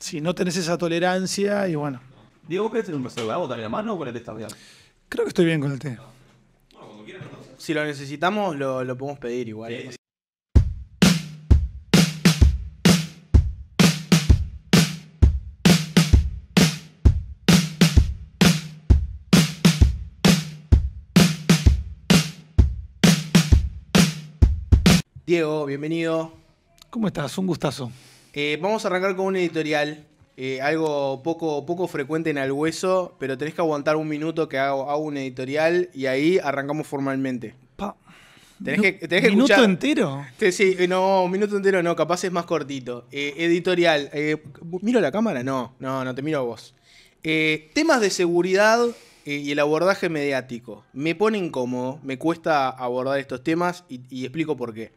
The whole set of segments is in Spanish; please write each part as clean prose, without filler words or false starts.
Si no tenés esa tolerancia, y bueno, Diego, ¿vos querés tener un reservado también a mano o con el está bien? creo que estoy bien con el té. Si lo necesitamos, lo podemos pedir igual. Sí. Diego, bienvenido. ¿Cómo estás? Un gustazo. Vamos a arrancar con un editorial. Algo poco frecuente en Al Hueso, pero tenés que aguantar un minuto que hago un editorial y ahí arrancamos formalmente. Pa. Tenés que ¿Minuto escuchar. entero? Sí, no, un minuto entero no, capaz es más cortito. Editorial. ¿Miro la cámara? No, te miro a vos. Temas de seguridad y el abordaje mediático. Me pone incómodo, me cuesta abordar estos temas y explico por qué.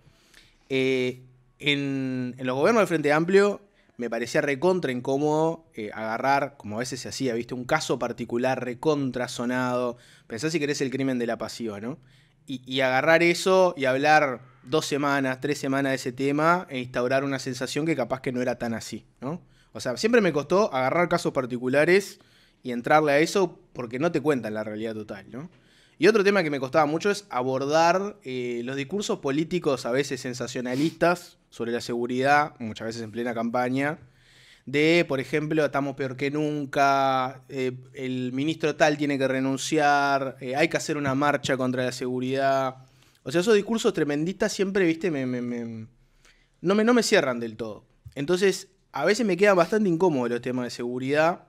En los gobiernos del Frente Amplio me parecía recontra incómodo agarrar, como a veces se hacía, ¿viste? Un caso particular recontra sonado. Pensás si querés el crimen de la pasiva, ¿no? Y agarrar eso y hablar 2 semanas, 3 semanas de ese tema e instaurar una sensación que capaz que no era tan así, ¿no? O sea, siempre me costó agarrar casos particulares y entrarle a eso porque no te cuentan la realidad total, ¿no? Y otro tema que me costaba mucho es abordar los discursos políticos a veces sensacionalistas sobre la seguridad, muchas veces en plena campaña, de, por ejemplo, estamos peor que nunca, el ministro tal tiene que renunciar, hay que hacer una marcha contra la seguridad. O sea, esos discursos tremendistas siempre, viste, no me cierran del todo. Entonces, a veces me quedan bastante incómodos los temas de seguridad.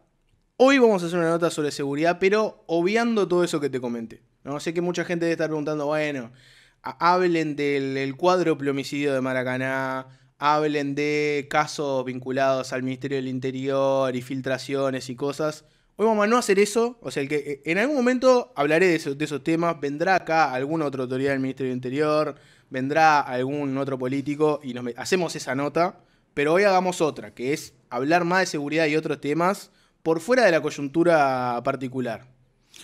Hoy vamos a hacer una nota sobre seguridad, pero obviando todo eso que te comenté, ¿no? Sé que mucha gente debe estar preguntando, bueno, hablen del cuádruple homicidio de Maracaná, hablen de casos vinculados al Ministerio del Interior y filtraciones y cosas. Hoy vamos a no hacer eso. O sea, en algún momento hablaré de esos temas. Vendrá acá alguna otra autoridad del Ministerio del Interior, vendrá algún otro político y hacemos esa nota. Pero hoy hagamos otra, que es hablar más de seguridad y otros temas por fuera de la coyuntura particular.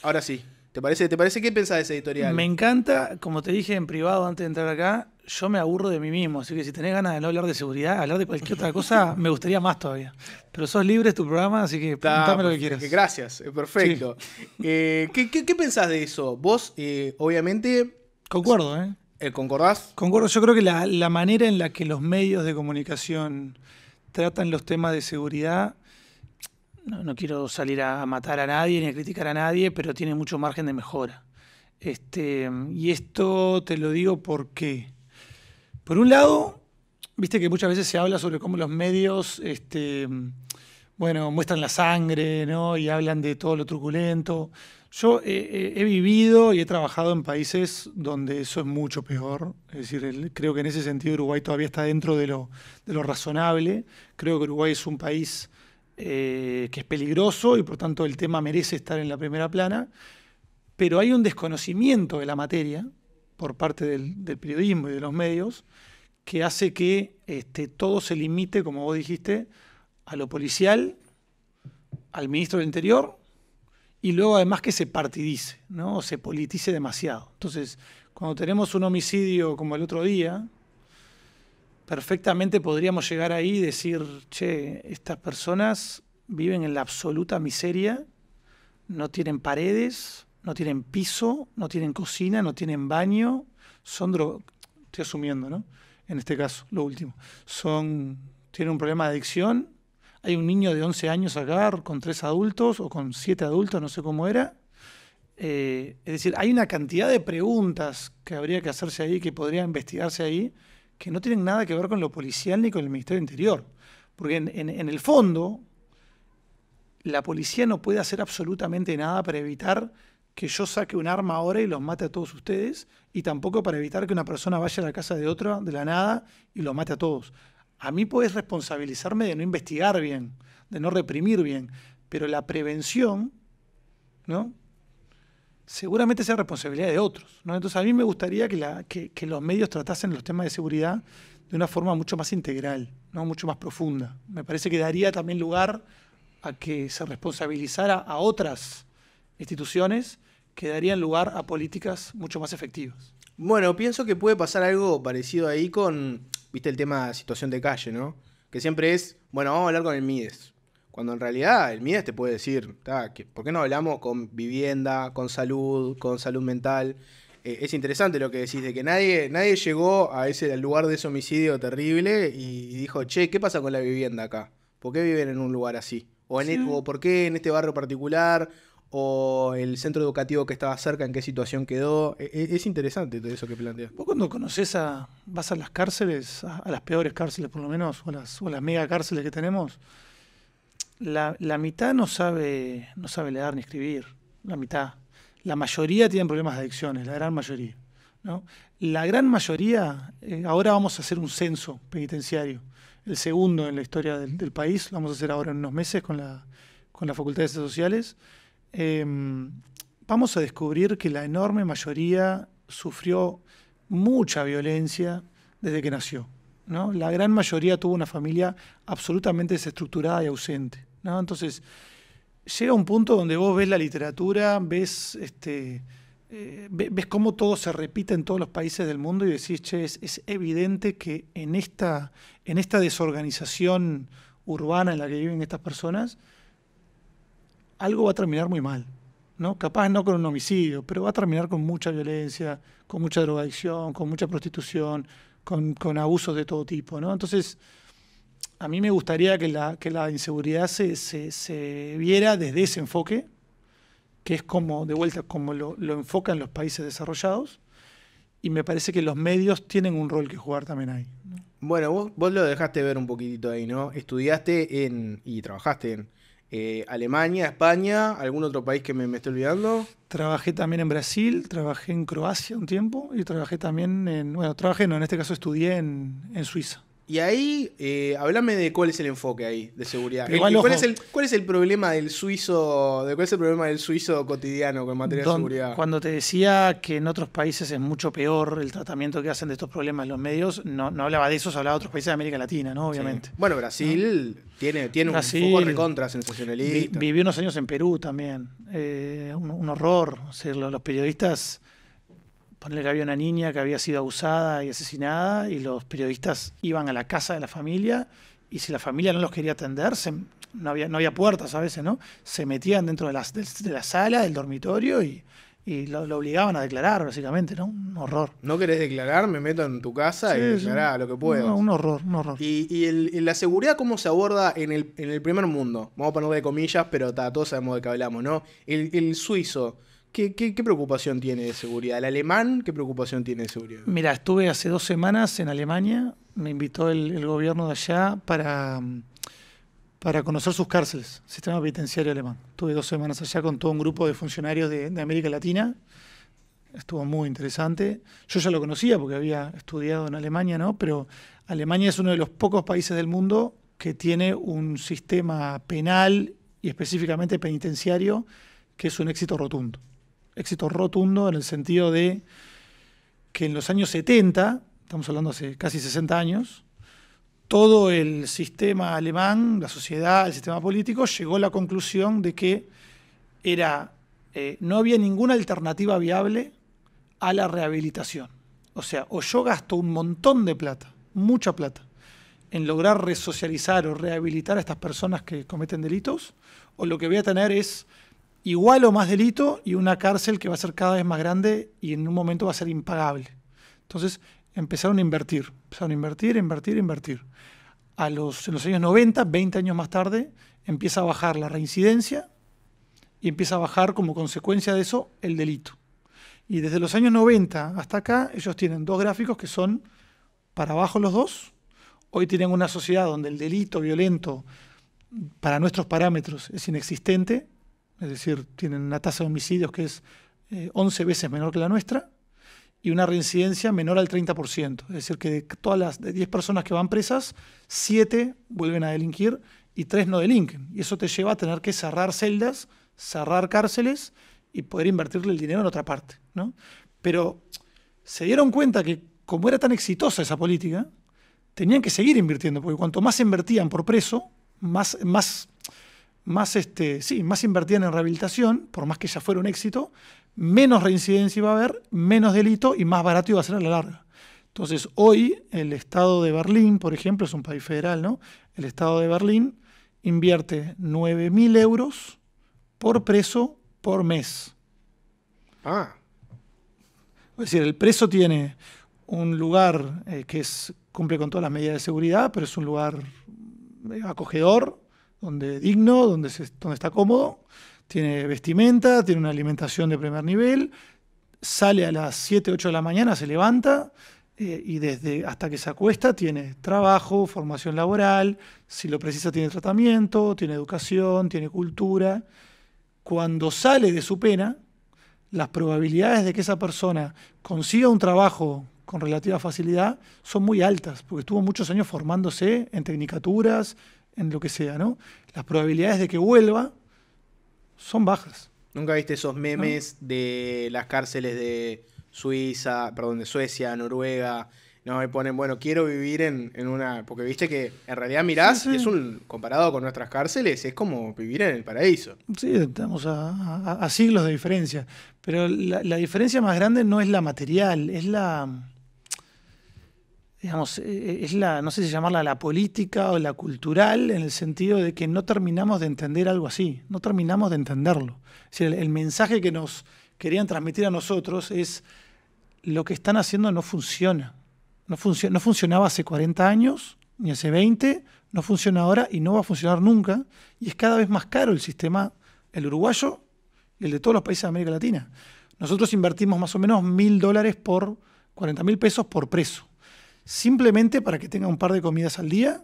Ahora sí. ¿Te parece qué pensás de ese editorial? Me encanta, como te dije en privado antes de entrar acá, yo me aburro de mí mismo, así que si tenés ganas de no hablar de seguridad, hablar de cualquier otra cosa, me gustaría más todavía. Pero sos libre, es tu programa, así que preguntame lo que quieras. Gracias, perfecto. Sí. ¿Qué pensás de eso? Vos, obviamente... Concuerdo, ¿eh? ¿Concordás? Concuerdo, yo creo que la manera en la que los medios de comunicación tratan los temas de seguridad... No quiero salir a matar a nadie ni a criticar a nadie, pero tiene mucho margen de mejora. Y esto te lo digo porque, por un lado, viste que muchas veces se habla sobre cómo los medios muestran la sangre, ¿no? Y hablan de todo lo truculento. Yo he vivido y he trabajado en países donde eso es mucho peor. Es decir, creo que en ese sentido Uruguay todavía está dentro de lo razonable. Creo que Uruguay es un país... que es peligroso y por tanto el tema merece estar en la primera plana, pero hay un desconocimiento de la materia por parte del periodismo y de los medios que hace que todo se limite, como vos dijiste, a lo policial, al ministro del Interior y luego además que se partidice, ¿no? O se politice demasiado. Entonces, cuando tenemos un homicidio como el otro día, perfectamente podríamos llegar ahí y decir, che, estas personas viven en la absoluta miseria, no tienen paredes, no tienen piso, no tienen cocina, no tienen baño, estoy asumiendo, ¿no? En este caso, lo último. Tienen un problema de adicción, hay un niño de 11 años acá con 3 adultos o con 7 adultos, no sé cómo era. Es decir, hay una cantidad de preguntas que habría que hacerse ahí, que podría investigarse ahí, que no tienen nada que ver con lo policial ni con el Ministerio del Interior. Porque en el fondo, la policía no puede hacer absolutamente nada para evitar que yo saque un arma ahora y los mate a todos ustedes, y tampoco para evitar que una persona vaya a la casa de otra de la nada y los mate a todos. A mí podés responsabilizarme de no investigar bien, de no reprimir bien, pero la prevención, ¿no?, seguramente sea responsabilidad de otros, ¿no? Entonces a mí me gustaría que los medios tratasen los temas de seguridad de una forma mucho más integral, ¿no? Mucho más profunda. Me parece que daría también lugar a que se responsabilizara a otras instituciones que darían lugar a políticas mucho más efectivas. Bueno, pienso que puede pasar algo parecido ahí con, viste, el tema de situación de calle, ¿no? Que siempre es, bueno, vamos a hablar con el Mides. Cuando en realidad el MIDES te puede decir, ¿por qué no hablamos con vivienda, con salud mental? Es interesante lo que decís, de que nadie llegó a ese lugar de ese homicidio terrible y dijo, che, ¿qué pasa con la vivienda acá? ¿Por qué viven en un lugar así? O ¿por qué en este barrio particular? ¿O el centro educativo que estaba cerca, en qué situación quedó? Es interesante todo eso que planteas. Vos cuando vas a las cárceles, a las peores cárceles por lo menos, o las mega cárceles que tenemos, la mitad no sabe leer ni escribir, la mitad. La mayoría tienen problemas de adicciones, la gran mayoría, ¿no? La gran mayoría, ahora vamos a hacer un censo penitenciario, el segundo en la historia del país, lo vamos a hacer ahora en unos meses con la Facultad de Ciencias Sociales. Vamos a descubrir que la enorme mayoría sufrió mucha violencia desde que nació, ¿no? La gran mayoría tuvo una familia absolutamente desestructurada y ausente, ¿no? Entonces, llega un punto donde vos ves la literatura, ves cómo todo se repite en todos los países del mundo y decís, che, es evidente que en esta desorganización urbana en la que viven estas personas, algo va a terminar muy mal, ¿no? Capaz no con un homicidio, pero va a terminar con mucha violencia, con mucha drogadicción, con mucha prostitución, con abusos de todo tipo, ¿no? Entonces, a mí me gustaría que la inseguridad se viera desde ese enfoque, que es como, de vuelta, como lo enfocan los países desarrollados, y me parece que los medios tienen un rol que jugar también ahí, ¿no? Bueno, vos lo dejaste ver un poquitito ahí, ¿no? Estudiaste y trabajaste en Alemania, España, ¿algún otro país que me estoy olvidando? Trabajé también en Brasil, trabajé en Croacia un tiempo, y trabajé también en este caso estudié en Suiza. Y ahí, háblame de cuál es el enfoque ahí de seguridad. ¿Cuál es el problema del suizo? ¿Cuál es el problema del suizo cotidiano con materia de seguridad? Cuando te decía que en otros países es mucho peor el tratamiento que hacen de estos problemas los medios, no hablaba de eso, hablaba de otros países de América Latina, ¿no? Obviamente. Sí. Bueno, Brasil, ¿no? tiene Brasil, un foco recontra sensacionalista. Viví unos años en Perú también. Un horror. O sea, los periodistas. Ponerle que había una niña que había sido abusada y asesinada y los periodistas iban a la casa de la familia y si la familia no los quería atender, no había puertas a veces, ¿no? Se metían dentro de la sala, del dormitorio y lo obligaban a declarar, básicamente, ¿no? Un horror. ¿No querés declarar? Me meto en tu casa y declará lo que puedas. Un horror. ¿Y la seguridad cómo se aborda en el primer mundo? Vamos a ponerle de comillas, pero todos sabemos de qué hablamos, ¿no? El suizo. ¿Qué preocupación tiene de seguridad? ¿El alemán qué preocupación tiene de seguridad? Mira, estuve hace 2 semanas en Alemania, me invitó el gobierno de allá para conocer sus cárceles, sistema penitenciario alemán. Estuve 2 semanas allá con todo un grupo de funcionarios de América Latina, estuvo muy interesante. Yo ya lo conocía porque había estudiado en Alemania, ¿no? Pero Alemania es uno de los pocos países del mundo que tiene un sistema penal y específicamente penitenciario que es un éxito rotundo. Éxito rotundo en el sentido de que en los años 70, estamos hablando hace casi 60 años, todo el sistema alemán, la sociedad, el sistema político, llegó a la conclusión de que no había ninguna alternativa viable a la rehabilitación. O sea, o yo gasto un montón de plata, mucha plata, en lograr resocializar o rehabilitar a estas personas que cometen delitos, o lo que voy a tener es igual o más delito y una cárcel que va a ser cada vez más grande y en un momento va a ser impagable. Entonces empezaron a invertir. En los años 90, 20 años más tarde, empieza a bajar la reincidencia y empieza a bajar como consecuencia de eso el delito. Y desde los años 90 hasta acá, ellos tienen 2 gráficos que son para abajo los dos. Hoy tienen una sociedad donde el delito violento, para nuestros parámetros, es inexistente. Es decir, tienen una tasa de homicidios que es 11 veces menor que la nuestra y una reincidencia menor al 30%. Es decir, que de 10 personas que van presas, 7 vuelven a delinquir y 3 no delinquen. Y eso te lleva a tener que cerrar celdas, cerrar cárceles y poder invertirle el dinero en otra parte, ¿no? Pero se dieron cuenta que como era tan exitosa esa política, tenían que seguir invirtiendo, porque cuanto más invertían por preso, más invertían en rehabilitación, por más que ya fuera un éxito, menos reincidencia iba a haber, menos delito y más barato iba a ser a la larga. Entonces, hoy el Estado de Berlín, por ejemplo, es un país federal, ¿no? El Estado de Berlín invierte 9.000 euros por preso por mes. Ah, Es decir, el preso tiene un lugar cumple con todas las medidas de seguridad, pero es un lugar acogedor, digno, donde está cómodo, tiene vestimenta, tiene una alimentación de primer nivel, sale a las 7, 8 de la mañana, se levanta y hasta que se acuesta tiene trabajo, formación laboral, si lo precisa tiene tratamiento, tiene educación, tiene cultura. Cuando sale de su pena, las probabilidades de que esa persona consiga un trabajo con relativa facilidad son muy altas, porque estuvo muchos años formándose en tecnicaturas, en lo que sea, ¿no? Las probabilidades de que vuelva son bajas. ¿nunca viste esos memes de las cárceles de de Suecia, Noruega? No, y ponen, bueno, quiero vivir en una... Porque viste que en realidad mirás, Sí, sí. comparado con nuestras cárceles, es como vivir en el paraíso. Sí, estamos a siglos de diferencia. Pero la diferencia más grande no es la material, es no sé si llamarla la política o la cultural, en el sentido de que no terminamos de entender algo así, no terminamos de entenderlo. Es decir, el mensaje que nos querían transmitir a nosotros es: lo que están haciendo no funciona. No funcionaba hace 40 años, ni hace 20, no funciona ahora y no va a funcionar nunca. Y es cada vez más caro el sistema, el uruguayo y el de todos los países de América Latina. Nosotros invertimos más o menos $1.000 por 40.000 pesos por preso, simplemente para que tenga un par de comidas al día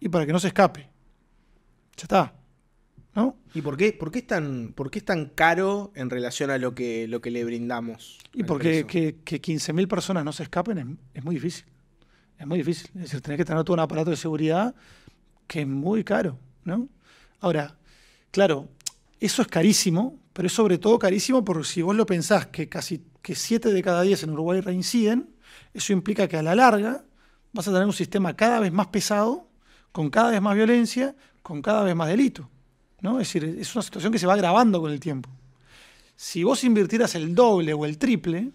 y para que no se escape. Ya está, ¿no? ¿Y por qué es tan caro en relación a lo que le brindamos? Y al porque preso? que 15.000 personas no se escapen es muy difícil. Es muy difícil. Es decir, tenés que tener todo un aparato de seguridad que es muy caro, ¿no? Ahora, claro, eso es carísimo, pero es sobre todo carísimo porque si vos lo pensás que 7 de cada 10 en Uruguay reinciden, eso implica que a la larga vas a tener un sistema cada vez más pesado, con cada vez más violencia, con cada vez más delito, ¿no? Es decir, es una situación que se va agravando con el tiempo. Si vos invirtieras el doble o el triple,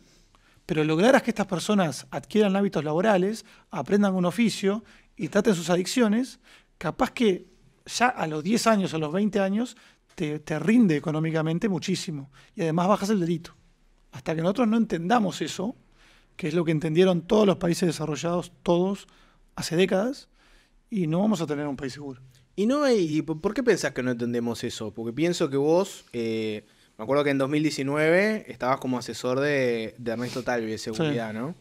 pero lograras que estas personas adquieran hábitos laborales, aprendan un oficio y traten sus adicciones, capaz que ya a los 10 años, a los 20 años, te rinde económicamente muchísimo. Y además bajas el delito. Hasta que nosotros no entendamos eso, que es lo que entendieron todos los países desarrollados, todos, hace décadas, y no vamos a tener un país seguro. ¿Y por qué pensás que no entendemos eso? Porque pienso que vos, me acuerdo que en 2019 estabas como asesor de Ernesto Talvi de seguridad, Sí. ¿no?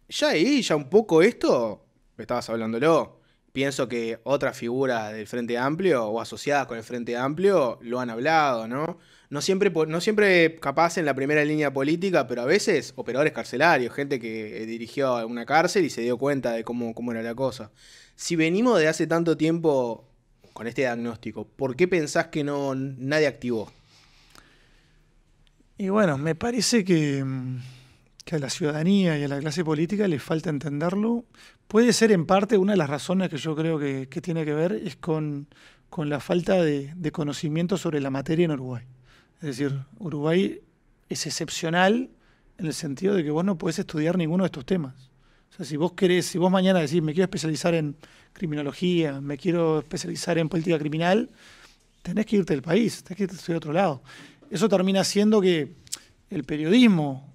Ya ahí, ya un poco esto, estabas hablándolo. Pienso que otras figuras del Frente Amplio o asociadas con el Frente Amplio lo han hablado, ¿no? No siempre capaz en la primera línea política, pero a veces operadores carcelarios, gente que dirigió una cárcel y se dio cuenta de cómo era la cosa. Si venimos de hace tanto tiempo con este diagnóstico, ¿por qué pensás que nadie activó? Y bueno, me parece que a la ciudadanía y a la clase política le falta entenderlo. Puede ser en parte una de las razones que yo creo que tiene que ver es con la falta de conocimiento sobre la materia en Uruguay. Es decir, Uruguay es excepcional en el sentido de que vos no podés estudiar ninguno de estos temas. O sea, si vos mañana decís, me quiero especializar en criminología, me quiero especializar en política criminal, tenés que irte del país, tenés que irte a estudiar a otro lado. Eso termina haciendo que el periodismo,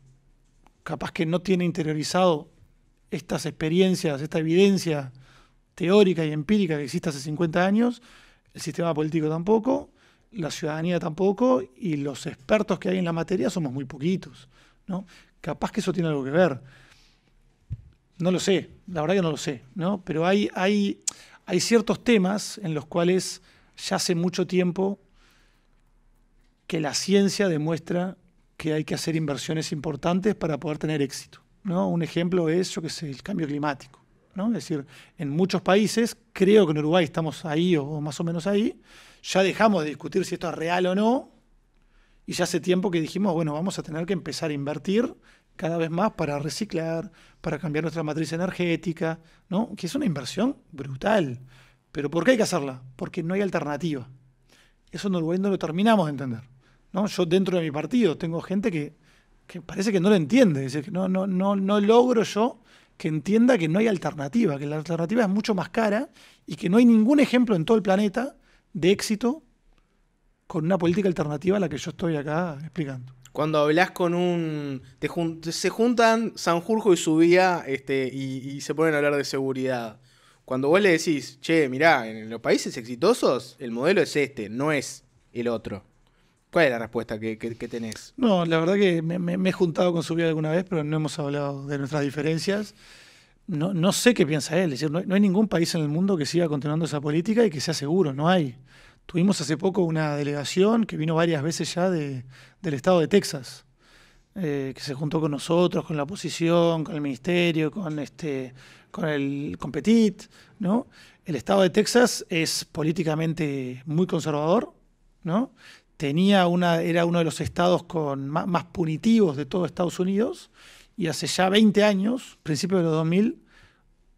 capaz que no tiene interiorizado estas experiencias, esta evidencia teórica y empírica que existe hace 50 años, el sistema político tampoco, la ciudadanía tampoco, y los expertos que hay en la materia somos muy poquitos, ¿no? Capaz que eso tiene algo que ver. No lo sé, la verdad que no lo sé, ¿no? Pero hay ciertos temas en los cuales ya hace mucho tiempo que la ciencia demuestra que hay que hacer inversiones importantes para poder tener éxito, ¿no? Un ejemplo es, yo qué sé, el cambio climático, ¿no? Es decir, en muchos países, creo que en Uruguay estamos ahí o más o menos ahí, ya dejamos de discutir si esto es real o no, y ya hace tiempo que dijimos, bueno, vamos a tener que empezar a invertir cada vez más para reciclar, para cambiar nuestra matriz energética, ¿no? Que es una inversión brutal. ¿Pero por qué hay que hacerla? Porque no hay alternativa. Eso en Uruguay no lo terminamos de entender, ¿no? Yo dentro de mi partido tengo gente que parece que no lo entiende, es decir, que no logro yo que entienda que no hay alternativa, que la alternativa es mucho más cara y que no hay ningún ejemplo en todo el planeta de éxito con una política alternativa a la que yo estoy acá explicando. Cuando hablas con un... se juntan Sanjurjo y Subía y se ponen a hablar de seguridad. Cuando vos le decís, che, mirá, en los países exitosos el modelo es este, no es el otro. ¿Cuál es la respuesta que tenés? No, la verdad que me he juntado con Subía alguna vez, pero no hemos hablado de nuestras diferencias. No sé qué piensa él. Es decir, no hay ningún país en el mundo que siga continuando esa política y que sea seguro, no hay. Tuvimos hace poco una delegación que vino varias veces ya del estado de Texas, que se juntó con nosotros, con la oposición, con el ministerio, con Petit, ¿no? El estado de Texas es políticamente muy conservador, ¿no? Era uno de los estados más punitivos de todo Estados Unidos, y hace ya 20 años, principios de los 2000,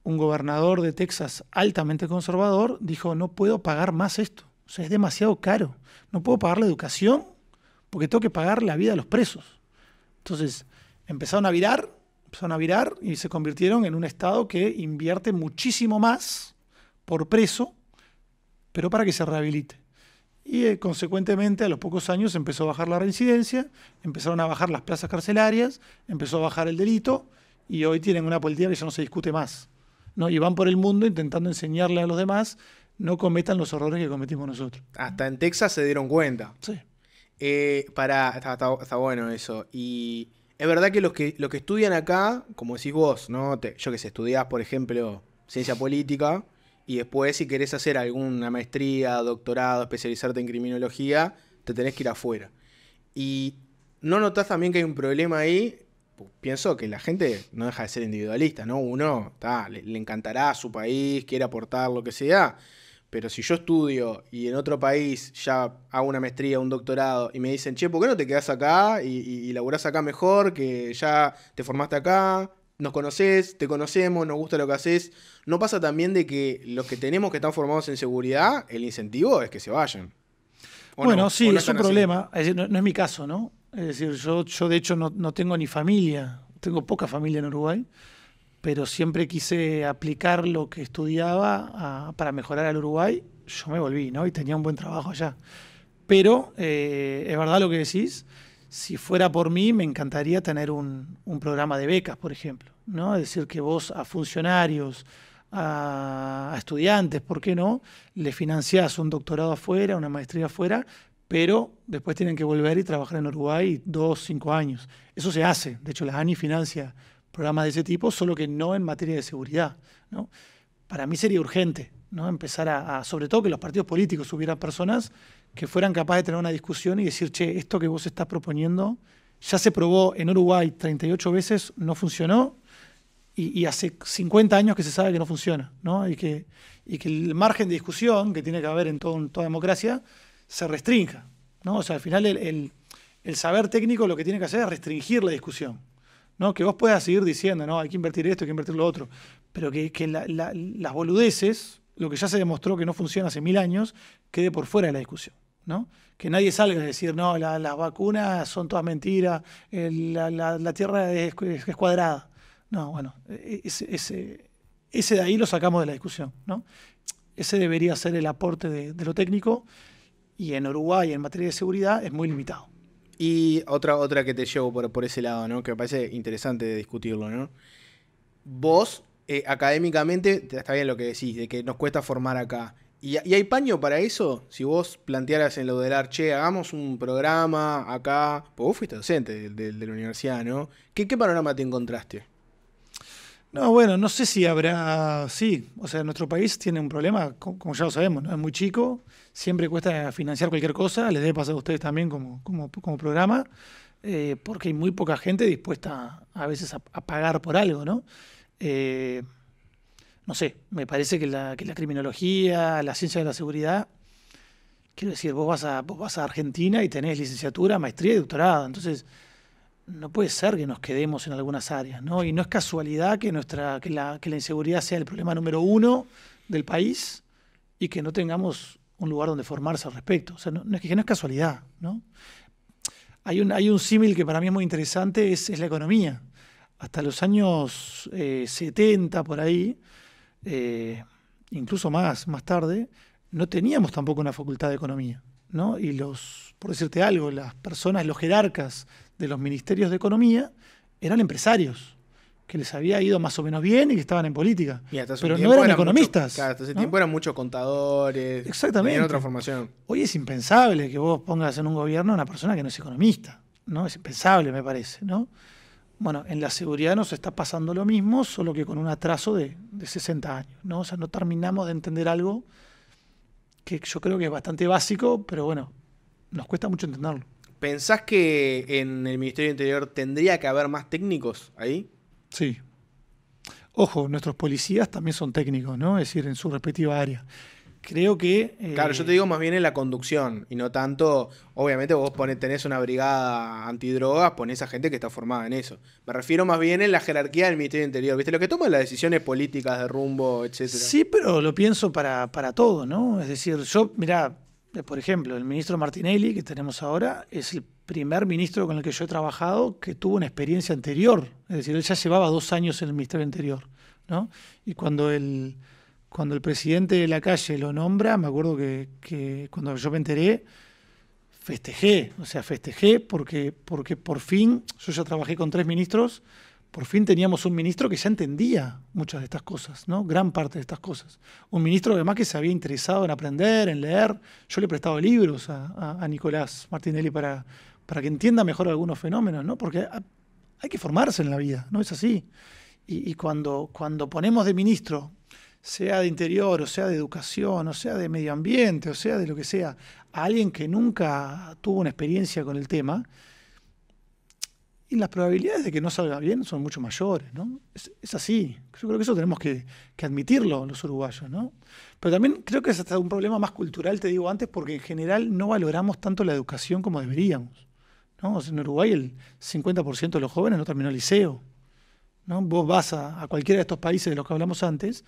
un gobernador de Texas altamente conservador dijo, no puedo pagar más esto. O sea, es demasiado caro. No puedo pagar la educación porque tengo que pagar la vida de los presos. Entonces, empezaron a virar y se convirtieron en un estado que invierte muchísimo más por preso, pero para que se rehabilite. Y consecuentemente, a los pocos años empezó a bajar la reincidencia, empezaron a bajar las plazas carcelarias, empezó a bajar el delito, y hoy tienen una política que ya no se discute más, ¿no? Y van por el mundo intentando enseñarle a los demás no cometan los errores que cometimos nosotros. Hasta en Texas se dieron cuenta. Sí. Está bueno eso. Y es verdad que los que estudian acá, como decís vos, ¿no? Yo que sé, estudiás, por ejemplo, ciencia política, y después si querés hacer alguna maestría, doctorado, especializarte en criminología, te tenés que ir afuera. Y ¿no notás también que hay un problema ahí? Pienso que la gente no deja de ser individualista, ¿no? Uno le encantará a su país, quiere aportar lo que sea, pero si yo estudio y en otro país ya hago una maestría, un doctorado, y me dicen, che, ¿por qué no te quedás acá y laburás acá mejor, que ya te formaste acá, nos conocés, te conocemos, nos gusta lo que haces? ¿No pasa también de que los que tenemos que están formados en seguridad, el incentivo es que se vayan? Bueno, sí, es un problema. Es decir, no es mi caso, ¿no? Es decir, yo de hecho no tengo ni familia, tengo poca familia en Uruguay, pero siempre quise aplicar lo que estudiaba para mejorar al Uruguay. Yo me volví, ¿no? Y tenía un buen trabajo allá. Pero es verdad lo que decís. Si fuera por mí, me encantaría tener un programa de becas, por ejemplo, ¿no? Es decir, que vos a funcionarios, a estudiantes, ¿por qué no?, le financiás un doctorado afuera, una maestría afuera, pero después tienen que volver y trabajar en Uruguay 2, 5 años. Eso se hace. De hecho, la ANI financia programas de ese tipo, solo que no en materia de seguridad, ¿no? Para mí sería urgente, ¿no?, empezar sobre todo que los partidos políticos hubieran personas que fueran capaces de tener una discusión y decir, che, esto que vos estás proponiendo ya se probó en Uruguay 38 veces, no funcionó, y hace 50 años que se sabe que no funciona, ¿no? Y que el margen de discusión que tiene que haber en toda democracia se restrinja, ¿no? O sea, al final el saber técnico lo que tiene que hacer es restringir la discusión, ¿no? Que vos puedas seguir diciendo, no, hay que invertir esto, hay que invertir lo otro, pero que las boludeces, lo que ya se demostró que no funciona hace 1000 años, quede por fuera de la discusión, ¿no? Que nadie salga a decir, no, las vacunas son todas mentiras, la Tierra es cuadrada. No, bueno, ese de ahí lo sacamos de la discusión, ¿no? Ese debería ser el aporte de lo técnico, y en Uruguay, en materia de seguridad, es muy limitado. Y otra que te llevo por ese lado, ¿no?, que me parece interesante de discutirlo, ¿no? Vos, académicamente, está bien lo que decís, de que nos cuesta formar acá. ¿Y hay paño para eso? Si vos plantearas en lo del che, hagamos un programa acá, pues vos fuiste docente de la universidad, ¿no? ¿Qué panorama te encontraste? No, bueno, no sé si habrá... Sí, o sea, nuestro país tiene un problema, como ya lo sabemos, ¿no? Es muy chico, siempre cuesta financiar cualquier cosa, les debe pasar a ustedes también como programa, porque hay muy poca gente dispuesta a veces a pagar por algo, ¿no? No sé, me parece que la criminología, la ciencia de la seguridad, quiero decir, vos vas a Argentina y tenés licenciatura, maestría y doctorado, entonces no puede ser que nos quedemos en algunas áreas, ¿no? Y no es casualidad que la inseguridad sea el problema número 1 del país y que no tengamos un lugar donde formarse al respecto. O sea, no es casualidad, ¿no? Hay un símil que para mí es muy interesante, es la economía. Hasta los años 70, por ahí, incluso más tarde, no teníamos tampoco una facultad de economía, ¿no? Y por decirte algo, las personas, los jerarcas de los ministerios de economía eran empresarios, que les había ido más o menos bien y que estaban en política. Pero no eran economistas. Claro, hasta ese ¿no? tiempo eran muchos contadores. Exactamente. Tenían otra formación. Hoy es impensable que vos pongas en un gobierno a una persona que no es economista, ¿no? Es impensable, me parece, ¿no? Bueno, en la seguridad nos está pasando lo mismo, solo que con un atraso de 60 años, ¿no? O sea, no terminamos de entender algo que yo creo que es bastante básico, pero bueno, nos cuesta mucho entenderlo. ¿Pensás que en el Ministerio del Interior tendría que haber más técnicos ahí? Sí. Ojo, nuestros policías también son técnicos, ¿no? Es decir, en su respectiva área. Creo que... Claro, yo te digo más bien en la conducción y no tanto... Obviamente vos tenés una brigada antidrogas, ponés a gente que está formada en eso. Me refiero más bien en la jerarquía del Ministerio del Interior, ¿viste? Lo que toman las decisiones políticas de rumbo, etcétera. Sí, pero lo pienso para todo, ¿no? Es decir, mirá, por ejemplo, el ministro Martinelli, que tenemos ahora, es el primer ministro con el que yo he trabajado que tuvo una experiencia anterior. Es decir, él ya llevaba 2 años en el Ministerio del Interior, ¿no? Y cuando el presidente de la calle lo nombra, me acuerdo que cuando yo me enteré, festejé porque por fin, yo ya trabajé con 3 ministros, por fin teníamos un ministro que ya entendía muchas de estas cosas, ¿no? Gran parte de estas cosas. Un ministro además que se había interesado en aprender, en leer. Yo le he prestado libros a Nicolás Martinelli para que entienda mejor algunos fenómenos, ¿no? Porque hay que formarse en la vida, ¿no? Es así. Y cuando ponemos de ministro, sea de interior, o sea de educación, o sea de medio ambiente, o sea de lo que sea, a alguien que nunca tuvo una experiencia con el tema, y las probabilidades de que no salga bien son mucho mayores, ¿no? Es así. Yo creo que eso tenemos que admitirlo los uruguayos, ¿no? Pero también creo que es hasta un problema más cultural, te digo antes, porque en general no valoramos tanto la educación como deberíamos, ¿no? O sea, en Uruguay el 50% de los jóvenes no terminó el liceo, ¿no? Vos vas a cualquiera de estos países de los que hablamos antes,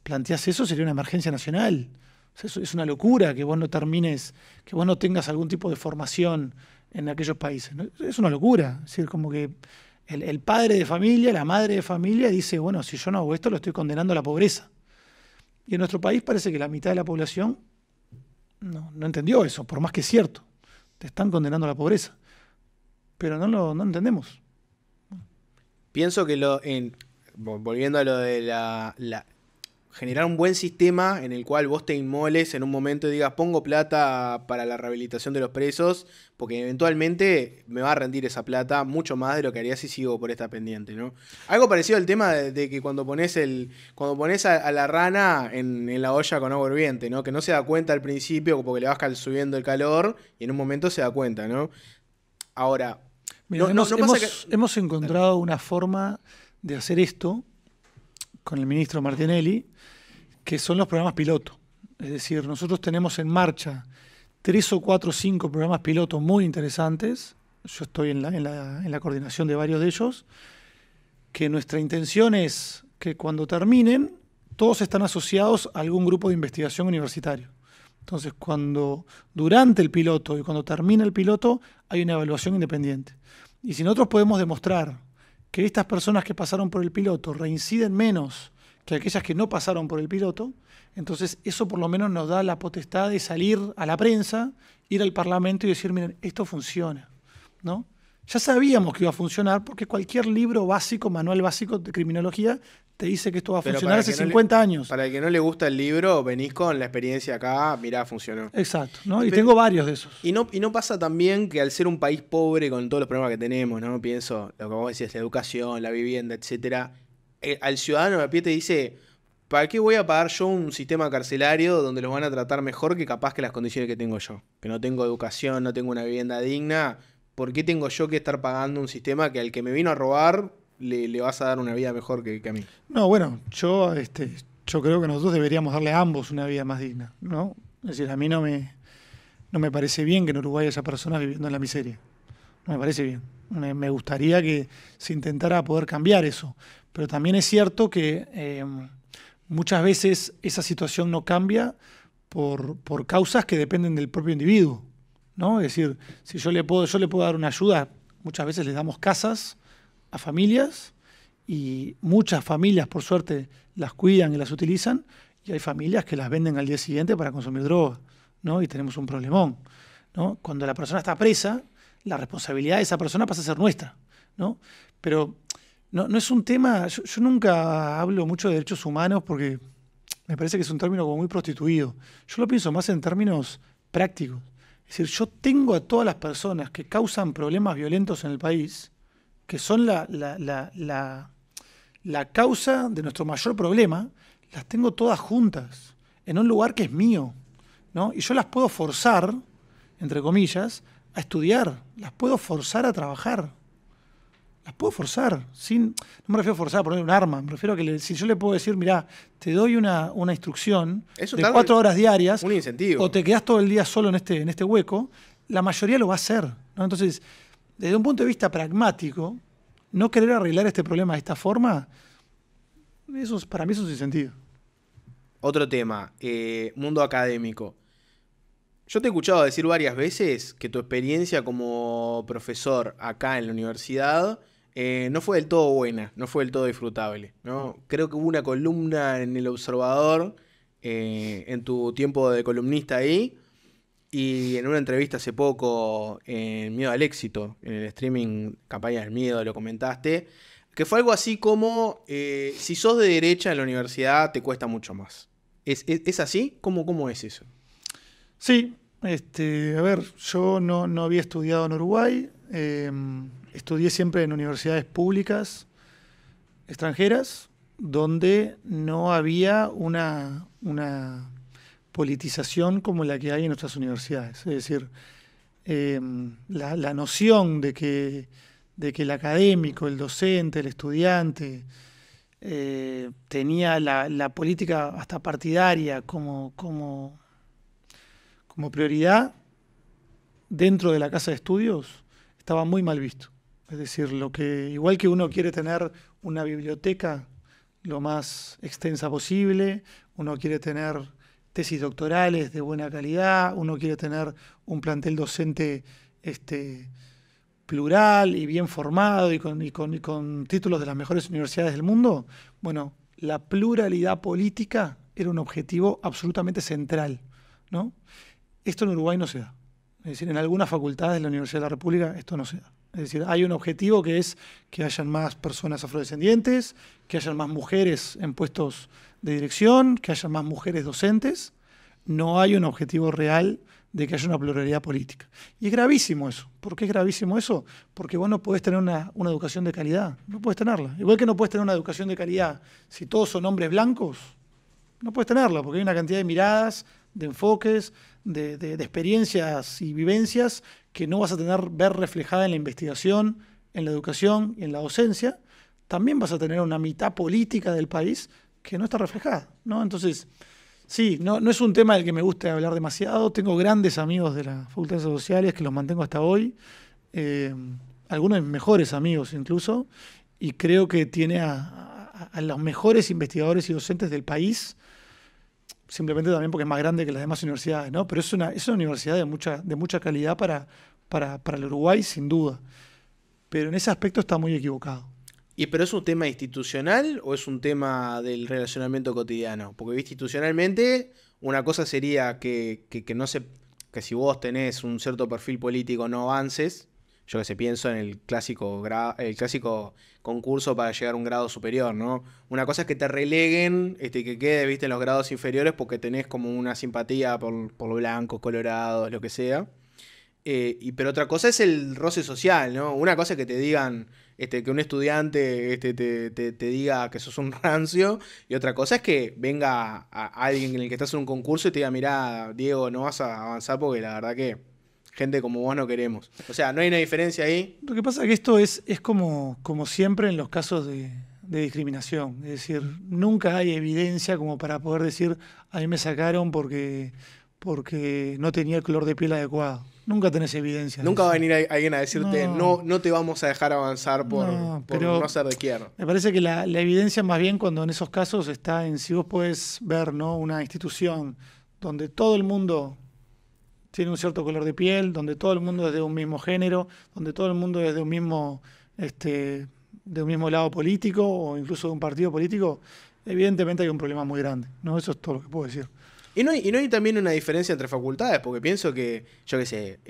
planteás eso, sería una emergencia nacional. O sea, eso es una locura que vos no termines, que vos no tengas algún tipo de formación en aquellos países, ¿no? Es una locura. Es decir, como que el padre de familia, la madre de familia dice, bueno, si yo no hago esto, lo estoy condenando a la pobreza. Y en nuestro país parece que la mitad de la población no entendió eso, por más que es cierto. Te están condenando a la pobreza. Pero no entendemos. Pienso que volviendo a lo de generar un buen sistema en el cual vos te inmoles en un momento y digas, pongo plata para la rehabilitación de los presos, porque eventualmente me va a rendir esa plata mucho más de lo que haría si sigo por esta pendiente, ¿no? Algo parecido al tema de que cuando pones a la rana en la olla con agua hirviente, ¿no? Que no se da cuenta al principio porque le vas subiendo el calor y en un momento se da cuenta, ¿no? Ahora, mira, hemos encontrado una forma de hacer esto con el ministro Martinelli, que son los programas piloto. Es decir, nosotros tenemos en marcha 3 o 4 o 5 programas piloto muy interesantes. Yo estoy en la coordinación de varios de ellos, que nuestra intención es que cuando terminen, todos están asociados a algún grupo de investigación universitario. Entonces, durante el piloto y cuando termina el piloto, hay una evaluación independiente. Y si nosotros podemos demostrar que estas personas que pasaron por el piloto reinciden menos que aquellas que no pasaron por el piloto, entonces eso por lo menos nos da la potestad de salir a la prensa, ir al Parlamento y decir, miren, esto funciona, ¿no? Ya sabíamos que iba a funcionar porque cualquier libro básico, manual básico de criminología, te dice que esto va a funcionar hace 50 años. Para el que no le gusta el libro, venís con la experiencia acá, mirá, funcionó. Exacto, ¿no? Y tengo varios de esos. Y no pasa también que al ser un país pobre con todos los problemas que tenemos, ¿no? Pienso, lo que vos decías, la educación, la vivienda, etcétera, al ciudadano de a pie te dice, ¿para qué voy a pagar yo un sistema carcelario donde los van a tratar mejor que capaz que las condiciones que tengo yo? Que no tengo educación, no tengo una vivienda digna. ¿Por qué tengo yo que estar pagando un sistema que al que me vino a robar le vas a dar una vida mejor que a mí? No, bueno, yo creo que nosotros deberíamos darle a ambos una vida más digna, ¿no? Es decir, a mí no me parece bien que en Uruguay haya personas viviendo en la miseria. No me parece bien. Me gustaría que se intentara poder cambiar eso. Pero también es cierto que muchas veces esa situación no cambia por causas que dependen del propio individuo, ¿no? Es decir, si yo le puedo dar una ayuda, muchas veces les damos casas a familias y muchas familias, por suerte, las cuidan y las utilizan, y hay familias que las venden al día siguiente para consumir droga, ¿no? Y tenemos un problemón, ¿no? Cuando la persona está presa, la responsabilidad de esa persona pasa a ser nuestra, ¿no? Pero no es un tema, yo nunca hablo mucho de derechos humanos porque me parece que es un término como muy prostituido. Yo lo pienso más en términos prácticos. Es decir, yo tengo a todas las personas que causan problemas violentos en el país, que son la causa de nuestro mayor problema, las tengo todas juntas, en un lugar que es mío, ¿no? Y yo las puedo forzar, entre comillas, a estudiar, las puedo forzar a trabajar. Las puedo forzar, no me refiero a forzar a poner un arma, me refiero a que si yo le puedo decir, mirá, te doy una instrucción Eso de 4 horas diarias, un incentivo. o te quedás todo el día solo en este hueco, la mayoría lo va a hacer, ¿no? Entonces, desde un punto de vista pragmático, no querer arreglar este problema de esta forma, para mí eso es sin sentido. Otro tema, mundo académico. Yo te he escuchado decir varias veces que tu experiencia como profesor acá en la universidad no fue del todo buena, no fue del todo disfrutable, ¿no? Creo que hubo una columna en El Observador en tu tiempo de columnista ahí, y en una entrevista hace poco en Miedo al Éxito, en el streaming Campaña del Miedo, lo comentaste, que fue algo así como, si sos de derecha en la universidad te cuesta mucho más. ¿Es así? ¿Cómo es eso? Sí, a ver, yo no había estudiado en Uruguay, estudié siempre en universidades públicas extranjeras, donde no había una politización como la que hay en nuestras universidades. Es decir, la noción de que el académico, el docente, el estudiante, tenía la política hasta partidaria como prioridad dentro de la casa de estudios, estaba muy mal visto. Es decir, igual que uno quiere tener una biblioteca lo más extensa posible, uno quiere tener tesis doctorales de buena calidad, uno quiere tener un plantel docente plural y bien formado y con títulos de las mejores universidades del mundo. Bueno, la pluralidad política era un objetivo absolutamente central, ¿no? Esto en Uruguay no se da. Es decir, en algunas facultades de la Universidad de la República esto no se da. Es decir, hay un objetivo que es que hayan más personas afrodescendientes, que hayan más mujeres en puestos de dirección, que hayan más mujeres docentes. No hay un objetivo real de que haya una pluralidad política. Y es gravísimo eso. ¿Por qué es gravísimo eso? Porque vos no podés tener una educación de calidad. No podés tenerla. Igual que no podés tener una educación de calidad si todos son hombres blancos, no podés tenerla, porque hay una cantidad de miradas, de enfoques, de experiencias y vivencias que no vas a ver reflejada en la investigación, en la educación y en la docencia. También vas a tener una mitad política del país que no está reflejada, ¿no? Entonces, sí, no es un tema del que me guste hablar demasiado. Tengo grandes amigos de la Facultad de Ciencias Sociales que los mantengo hasta hoy, algunos de mis mejores amigos incluso, y creo que tiene a los mejores investigadores y docentes del país, simplemente también porque es más grande que las demás universidades, ¿no? Pero es una universidad de mucha calidad para el Uruguay, sin duda. Pero en ese aspecto está muy equivocado. ¿Pero es un tema institucional o es un tema del relacionamiento cotidiano? Porque institucionalmente una cosa sería que si vos tenés un cierto perfil político no avances. Yo que sé, pienso en el clásico concurso para llegar a un grado superior, ¿no? Una cosa es que te releguen, que quedes, viste, en los grados inferiores porque tenés como una simpatía por los blancos, colorados, lo que sea. Pero otra cosa es el roce social, ¿no? Una cosa es que te digan, que un estudiante te diga que sos un rancio, y otra cosa es que venga a alguien en el que estás en un concurso y te diga, mirá, Diego, no vas a avanzar porque la verdad que gente como vos no queremos. O sea, ¿no hay una diferencia ahí? Lo que pasa es que esto es como siempre en los casos de discriminación. Es decir, nunca hay evidencia como para poder decir, a mí me sacaron porque no tenía el color de piel adecuado. Nunca tenés evidencia. Nunca va a venir alguien a decirte, no te vamos a dejar avanzar por no ser de izquierda. Me parece que la evidencia más bien cuando en esos casos está en si vos podés ver, ¿no?, una institución donde todo el mundo tiene un cierto color de piel, donde todo el mundo es de un mismo género, donde todo el mundo es de un mismo lado político o incluso de un partido político. evidentemente hay un problema muy grande, ¿no? Eso es todo lo que puedo decir. Y no hay también una diferencia entre facultades, porque pienso que, yo qué sé,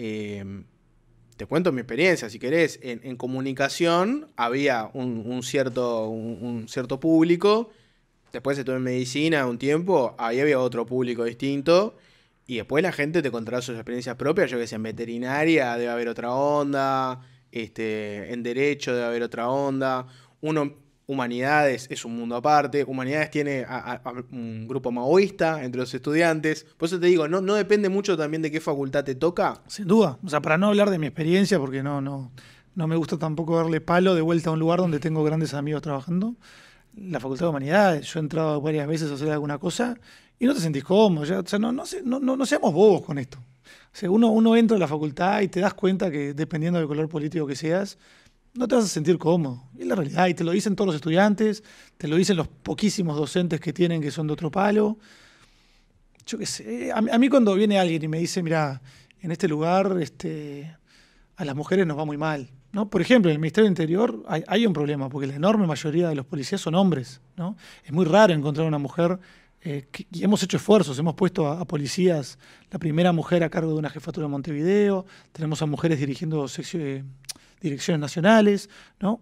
te cuento mi experiencia, si querés, en comunicación había un cierto público, después estuve en medicina un tiempo, ahí había otro público distinto, y después la gente te contará sus experiencias propias, yo qué sé, en veterinaria debe haber otra onda, en derecho debe haber otra onda, Humanidades es un mundo aparte. Humanidades tiene a un grupo maoísta entre los estudiantes. Por eso te digo, no depende mucho también de qué facultad te toca. Sin duda. O sea, para no hablar de mi experiencia, porque no me gusta tampoco darle palo de vuelta a un lugar donde tengo grandes amigos trabajando. La Facultad de Humanidades, yo he entrado varias veces a hacer alguna cosa y no te sentís cómodo. Ya, o sea, no seamos bobos con esto. O sea, uno entra a la facultad y te das cuenta que dependiendo del color político que seas, no te vas a sentir cómodo. Y es la realidad. Y te lo dicen todos los estudiantes, te lo dicen los poquísimos docentes que tienen que son de otro palo. Yo qué sé. A mí cuando viene alguien y me dice, mira, en este lugar a las mujeres nos va muy mal, ¿no? Por ejemplo, en el Ministerio del Interior hay un problema, porque la enorme mayoría de los policías son hombres, ¿no? Es muy raro encontrar una mujer, y hemos hecho esfuerzos, hemos puesto a policías, la primera mujer a cargo de una jefatura de Montevideo, tenemos a mujeres dirigiendo direcciones nacionales, ¿no?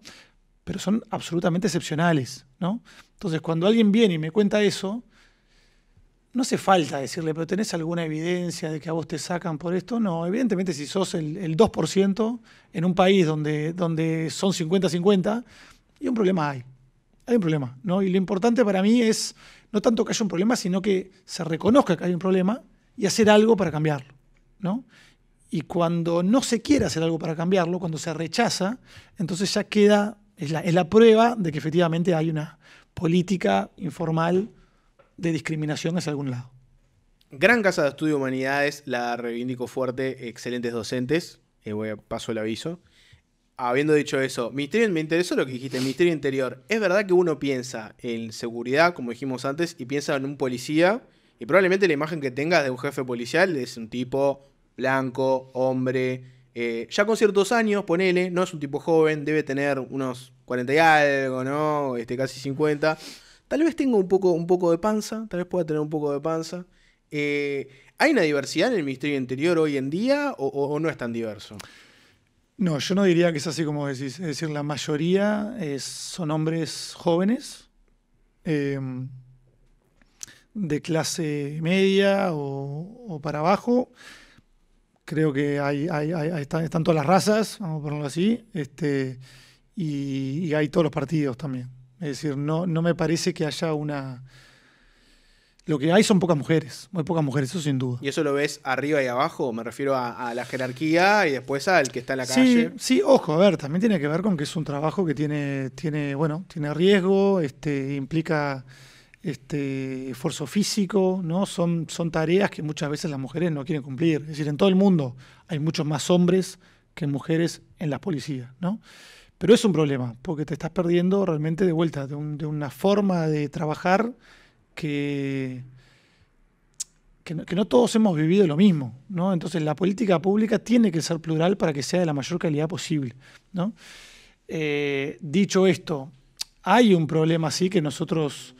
Pero son absolutamente excepcionales, ¿no? Entonces, cuando alguien viene y me cuenta eso, no hace falta decirle, pero ¿tenés alguna evidencia de que a vos te sacan por esto? No, evidentemente si sos el 2% en un país donde son 50-50, y un problema hay un problema, ¿no? Y lo importante para mí es no tanto que haya un problema, sino que se reconozca que hay un problema y hacer algo para cambiarlo, ¿no? Y cuando no se quiere hacer algo para cambiarlo, cuando se rechaza, entonces ya queda, es la prueba de que efectivamente hay una política informal de discriminación hacia algún lado. Gran casa de estudio de humanidades, la reivindico fuerte, excelentes docentes, paso el aviso. Habiendo dicho eso, me interesó lo que dijiste, Ministerio Interior. Es verdad que uno piensa en seguridad, como dijimos antes, y piensa en un policía, y probablemente la imagen que tengas de un jefe policial es un tipo blanco, hombre, ya con ciertos años, ponele, no es un tipo joven, debe tener unos 40 y algo, ¿no? Casi 50. Tal vez tenga un poco de panza, tal vez pueda tener un poco de panza. ¿Hay una diversidad en el Ministerio del Interior hoy en día o no es tan diverso? No, yo no diría que es así como decís. Es decir, la mayoría son hombres jóvenes, de clase media o para abajo. Creo que están todas las razas, vamos a ponerlo así, y hay todos los partidos también. Es decir, no me parece que haya una... Lo que hay son pocas mujeres, muy pocas mujeres, eso sin duda. ¿Y eso lo ves arriba y abajo? Me refiero a la jerarquía y después al que está en la calle. Sí, ojo, a ver, también tiene que ver con que es un trabajo que tiene riesgo, implica esfuerzo físico, ¿no? Son tareas que muchas veces las mujeres no quieren cumplir. Es decir, en todo el mundo hay muchos más hombres que mujeres en las policías, ¿no? Pero es un problema, porque te estás perdiendo realmente de vuelta de una forma de trabajar que no todos hemos vivido lo mismo, ¿no? Entonces la política pública tiene que ser plural para que sea de la mayor calidad posible, ¿no? Dicho esto, hay un problema sí que nosotros...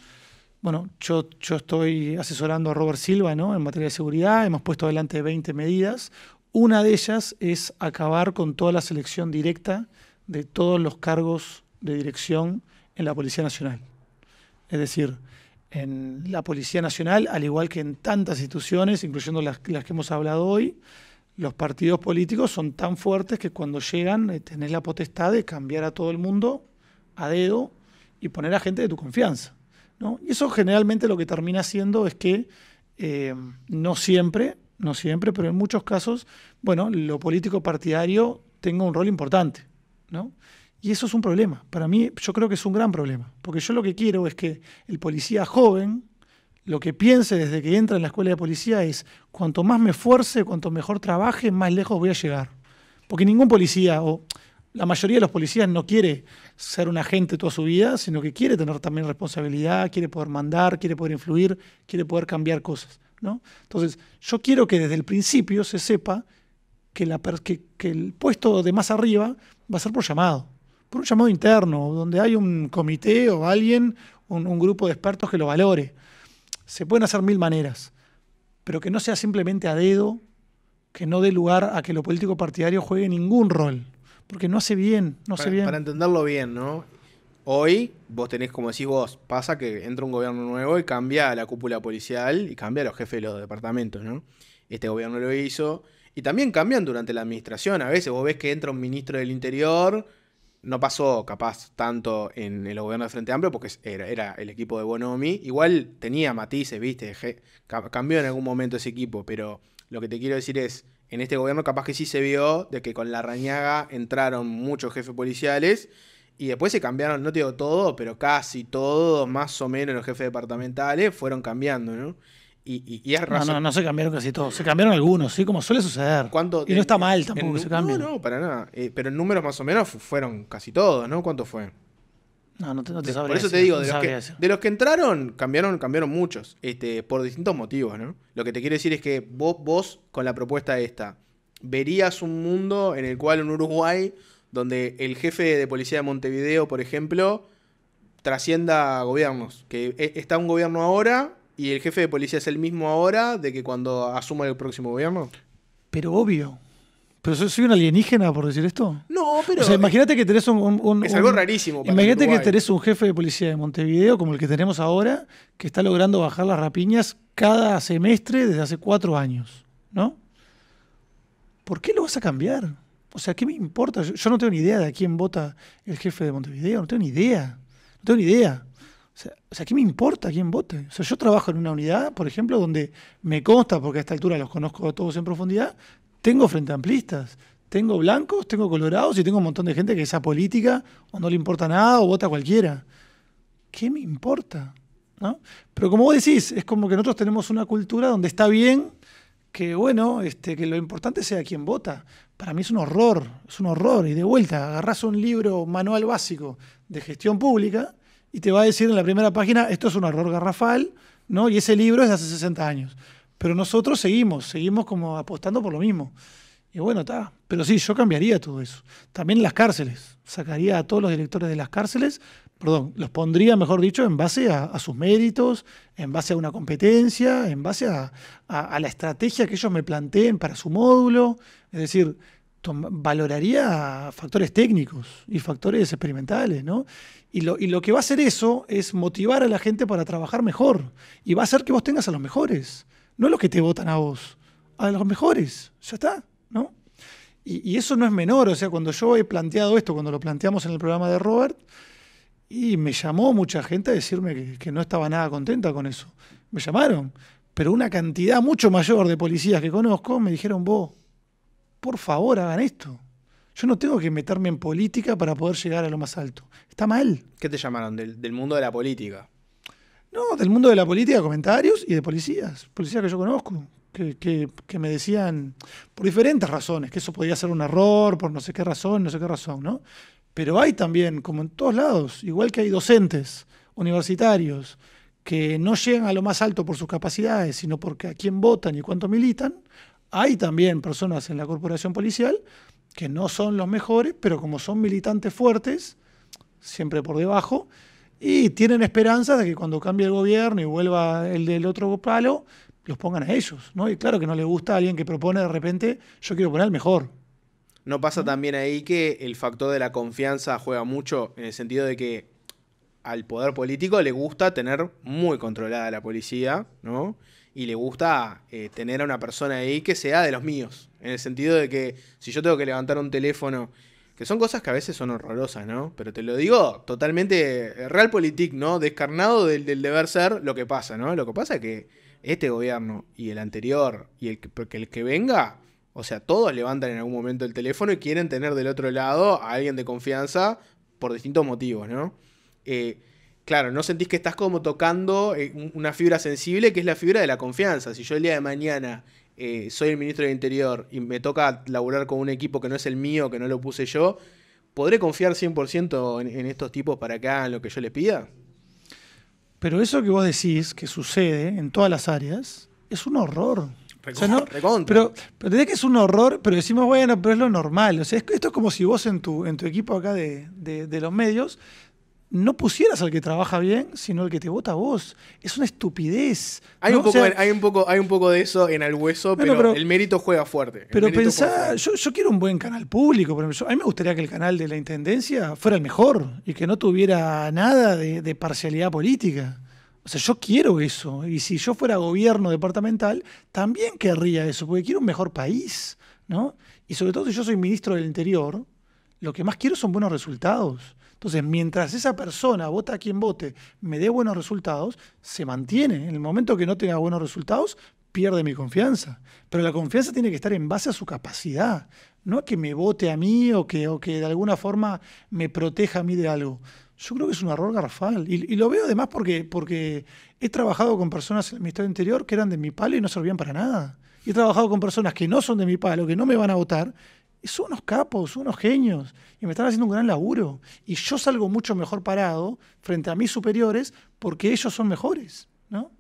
Bueno, yo estoy asesorando a Robert Silva, ¿no? En materia de seguridad, hemos puesto adelante 20 medidas. Una de ellas es acabar con toda la selección directa de todos los cargos de dirección en la Policía Nacional. Es decir, en la Policía Nacional, al igual que en tantas instituciones, incluyendo las que hemos hablado hoy, los partidos políticos son tan fuertes que cuando llegan tenés la potestad de cambiar a todo el mundo a dedo y poner a gente de tu confianza, ¿no? Y eso generalmente lo que termina haciendo es que no siempre, pero en muchos casos, bueno, lo político partidario tenga un rol importante, ¿no? Y eso es un problema. Para mí, yo creo que es un gran problema. Porque yo lo que quiero es que el policía joven, lo que piense desde que entra en la escuela de policía es, cuanto más me esfuerce, cuanto mejor trabaje, más lejos voy a llegar. Porque ningún policía, o la mayoría de los policías, no quiere ser un agente toda su vida, sino que quiere tener también responsabilidad, quiere poder mandar, quiere poder influir, quiere poder cambiar cosas, ¿no? Entonces, yo quiero que desde el principio se sepa que el puesto de más arriba va a ser por llamado. por un llamado interno, donde hay un comité o alguien, un grupo de expertos que lo valore. Se pueden hacer 1000 maneras, pero que no sea simplemente a dedo, que no dé lugar a que lo político partidario juegue ningún rol, porque no hace bien, no hace bien. Para entenderlo bien, ¿no? Hoy, vos tenés, como decís vos, pasa que entra un gobierno nuevo y cambia la cúpula policial y cambia a los jefes de los departamentos, ¿no? Este gobierno lo hizo. Y también cambian durante la administración. A veces vos ves que entra un ministro del Interior. No pasó, capaz, tanto en el gobierno de Frente Amplio, porque era el equipo de Bonomi. Igual tenía matices, ¿viste? Cambió en algún momento ese equipo, pero lo que te quiero decir es, en este gobierno capaz que sí se vio de que con Larrañaga entraron muchos jefes policiales y después se cambiaron, no te digo todo, pero casi todos, más o menos los jefes departamentales fueron cambiando, ¿no? Y es razón. No se cambiaron casi todos. Se cambiaron algunos, ¿sí? Como suele suceder. Y no está mal tampoco que se cambien. No, para nada. Pero en números más o menos fueron casi todos, ¿no? ¿Cuánto fue? No te sabría Por eso decir, te digo, no de los que entraron, cambiaron muchos, por distintos motivos, ¿no? Lo que te quiero decir es que vos con la propuesta esta, verías un mundo en el cual en Uruguay, donde el jefe de policía de Montevideo, por ejemplo, trascienda gobiernos. Que está un gobierno ahora y el jefe de policía es el mismo ahora de que cuando asuma el próximo gobierno. Pero obvio. ¿Pero soy un alienígena por decir esto? No, pero... O sea, imagínate que tenés es algo rarísimo para imagínate Uruguay. que tenés un jefe de policía de Montevideo, como el que tenemos ahora, que está logrando bajar las rapiñas cada semestre desde hace 4 años, ¿no? ¿Por qué lo vas a cambiar? O sea, ¿qué me importa? Yo no tengo ni idea de a quién vota el jefe de Montevideo, no tengo ni idea. No tengo ni idea. O sea, ¿qué me importa quién vote? O sea, yo trabajo en una unidad, por ejemplo, donde me consta, porque a esta altura los conozco a todos en profundidad, tengo frente amplistas, tengo blancos, tengo colorados y tengo un montón de gente que es apolítica o no le importa nada o vota cualquiera. ¿Qué me importa? ¿No? Pero como vos decís, es como que nosotros tenemos una cultura donde está bien que, bueno, que lo importante sea quién vota. Para mí es un horror. Y de vuelta, agarrás un libro, manual básico de gestión pública y te va a decir en la primera página, esto es un error garrafal, ¿no? Y ese libro es de hace 60 años. Pero nosotros seguimos como apostando por lo mismo. Y bueno, está. Pero sí, yo cambiaría todo eso. También las cárceles. Sacaría a todos los directores de las cárceles, los pondría, mejor dicho, en base a sus méritos, en base a una competencia, en base a la estrategia que ellos me planteen para su módulo. Es decir, valoraría factores técnicos y factores experimentales, ¿no? Y lo que va a hacer eso es motivar a la gente para trabajar mejor. Y va a hacer que vos tengas a los mejores. No a los que te votan a vos, a los mejores. Ya está, ¿no? Y eso no es menor. O sea, cuando yo he planteado esto, cuando lo planteamos en el programa de Robert, y me llamó mucha gente a decirme que no estaba nada contenta con eso. Me llamaron. Pero una cantidad mucho mayor de policías que conozco me dijeron, vos, por favor, hagan esto. Yo no tengo que meterme en política para poder llegar a lo más alto. Está mal. ¿Qué te llamaron? Del mundo de la política. No, del mundo de la política, comentarios y de policías que yo conozco, que me decían por diferentes razones, que eso podía ser un error, por no sé qué razón, ¿no? Pero hay también, como en todos lados, igual que hay docentes universitarios que no llegan a lo más alto por sus capacidades, sino porque a quién votan y cuánto militan, hay también personas en la corporación policial que no son los mejores, pero como son militantes fuertes, siempre por debajo, y tienen esperanzas de que cuando cambie el gobierno y vuelva el del otro palo, los pongan a ellos, ¿no? Y claro que no le gusta a alguien que propone de repente, yo quiero poner al mejor. ¿No pasa también ahí que el factor de la confianza juega mucho en el sentido de que al poder político le gusta tener muy controlada la policía, ¿no? Y le gusta tener a una persona ahí que sea de los míos, en el sentido de que si yo tengo que levantar un teléfono, que son cosas que a veces son horrorosas, ¿no? Pero te lo digo totalmente realpolitik, ¿no? Descarnado del deber ser lo que pasa, ¿no? Lo que pasa es que este gobierno y el anterior y el que venga, o sea, todos levantan en algún momento el teléfono y quieren tener del otro lado a alguien de confianza por distintos motivos, ¿no? Claro, no sentís que estás como tocando una fibra sensible que es la fibra de la confianza. Si yo el día de mañana soy el ministro del Interior y me toca laburar con un equipo que no es el mío, que no lo puse yo, ¿podré confiar 100% en estos tipos para que hagan lo que yo les pida? Pero eso que vos decís que sucede en todas las áreas es un horror. O sea, ¿no? Recontra. Pero tenés que es un horror, pero decimos, bueno, pero es lo normal. O sea, esto es como si vos en tu equipo acá de los medios no pusieras al que trabaja bien, sino al que te vota a vos. Es una estupidez. Hay, ¿no? un poco, O sea, hay un poco de eso en el hueso, pero el mérito juega fuerte. Pero pensá, yo quiero un buen canal público. Por ejemplo, a mí me gustaría que el canal de la Intendencia fuera el mejor y que no tuviera nada de parcialidad política. O sea, yo quiero eso. Y si yo fuera gobierno departamental, también querría eso, porque quiero un mejor país, ¿no? Y sobre todo si yo soy ministro del Interior, lo que más quiero son buenos resultados. Entonces, mientras esa persona, vota a quien vote, me dé buenos resultados, se mantiene. En el momento que no tenga buenos resultados, pierde mi confianza. Pero la confianza tiene que estar en base a su capacidad, no a que me vote a mí o que de alguna forma me proteja a mí de algo. Yo creo que es un error garrafal. Y lo veo además porque he trabajado con personas en el Ministerio del Interior que eran de mi palo y no servían para nada. Y he trabajado con personas que no son de mi palo, que no me van a votar, y son unos capos, son unos genios, y me están haciendo un gran laburo. Y yo salgo mucho mejor parado frente a mis superiores porque ellos son mejores, ¿no?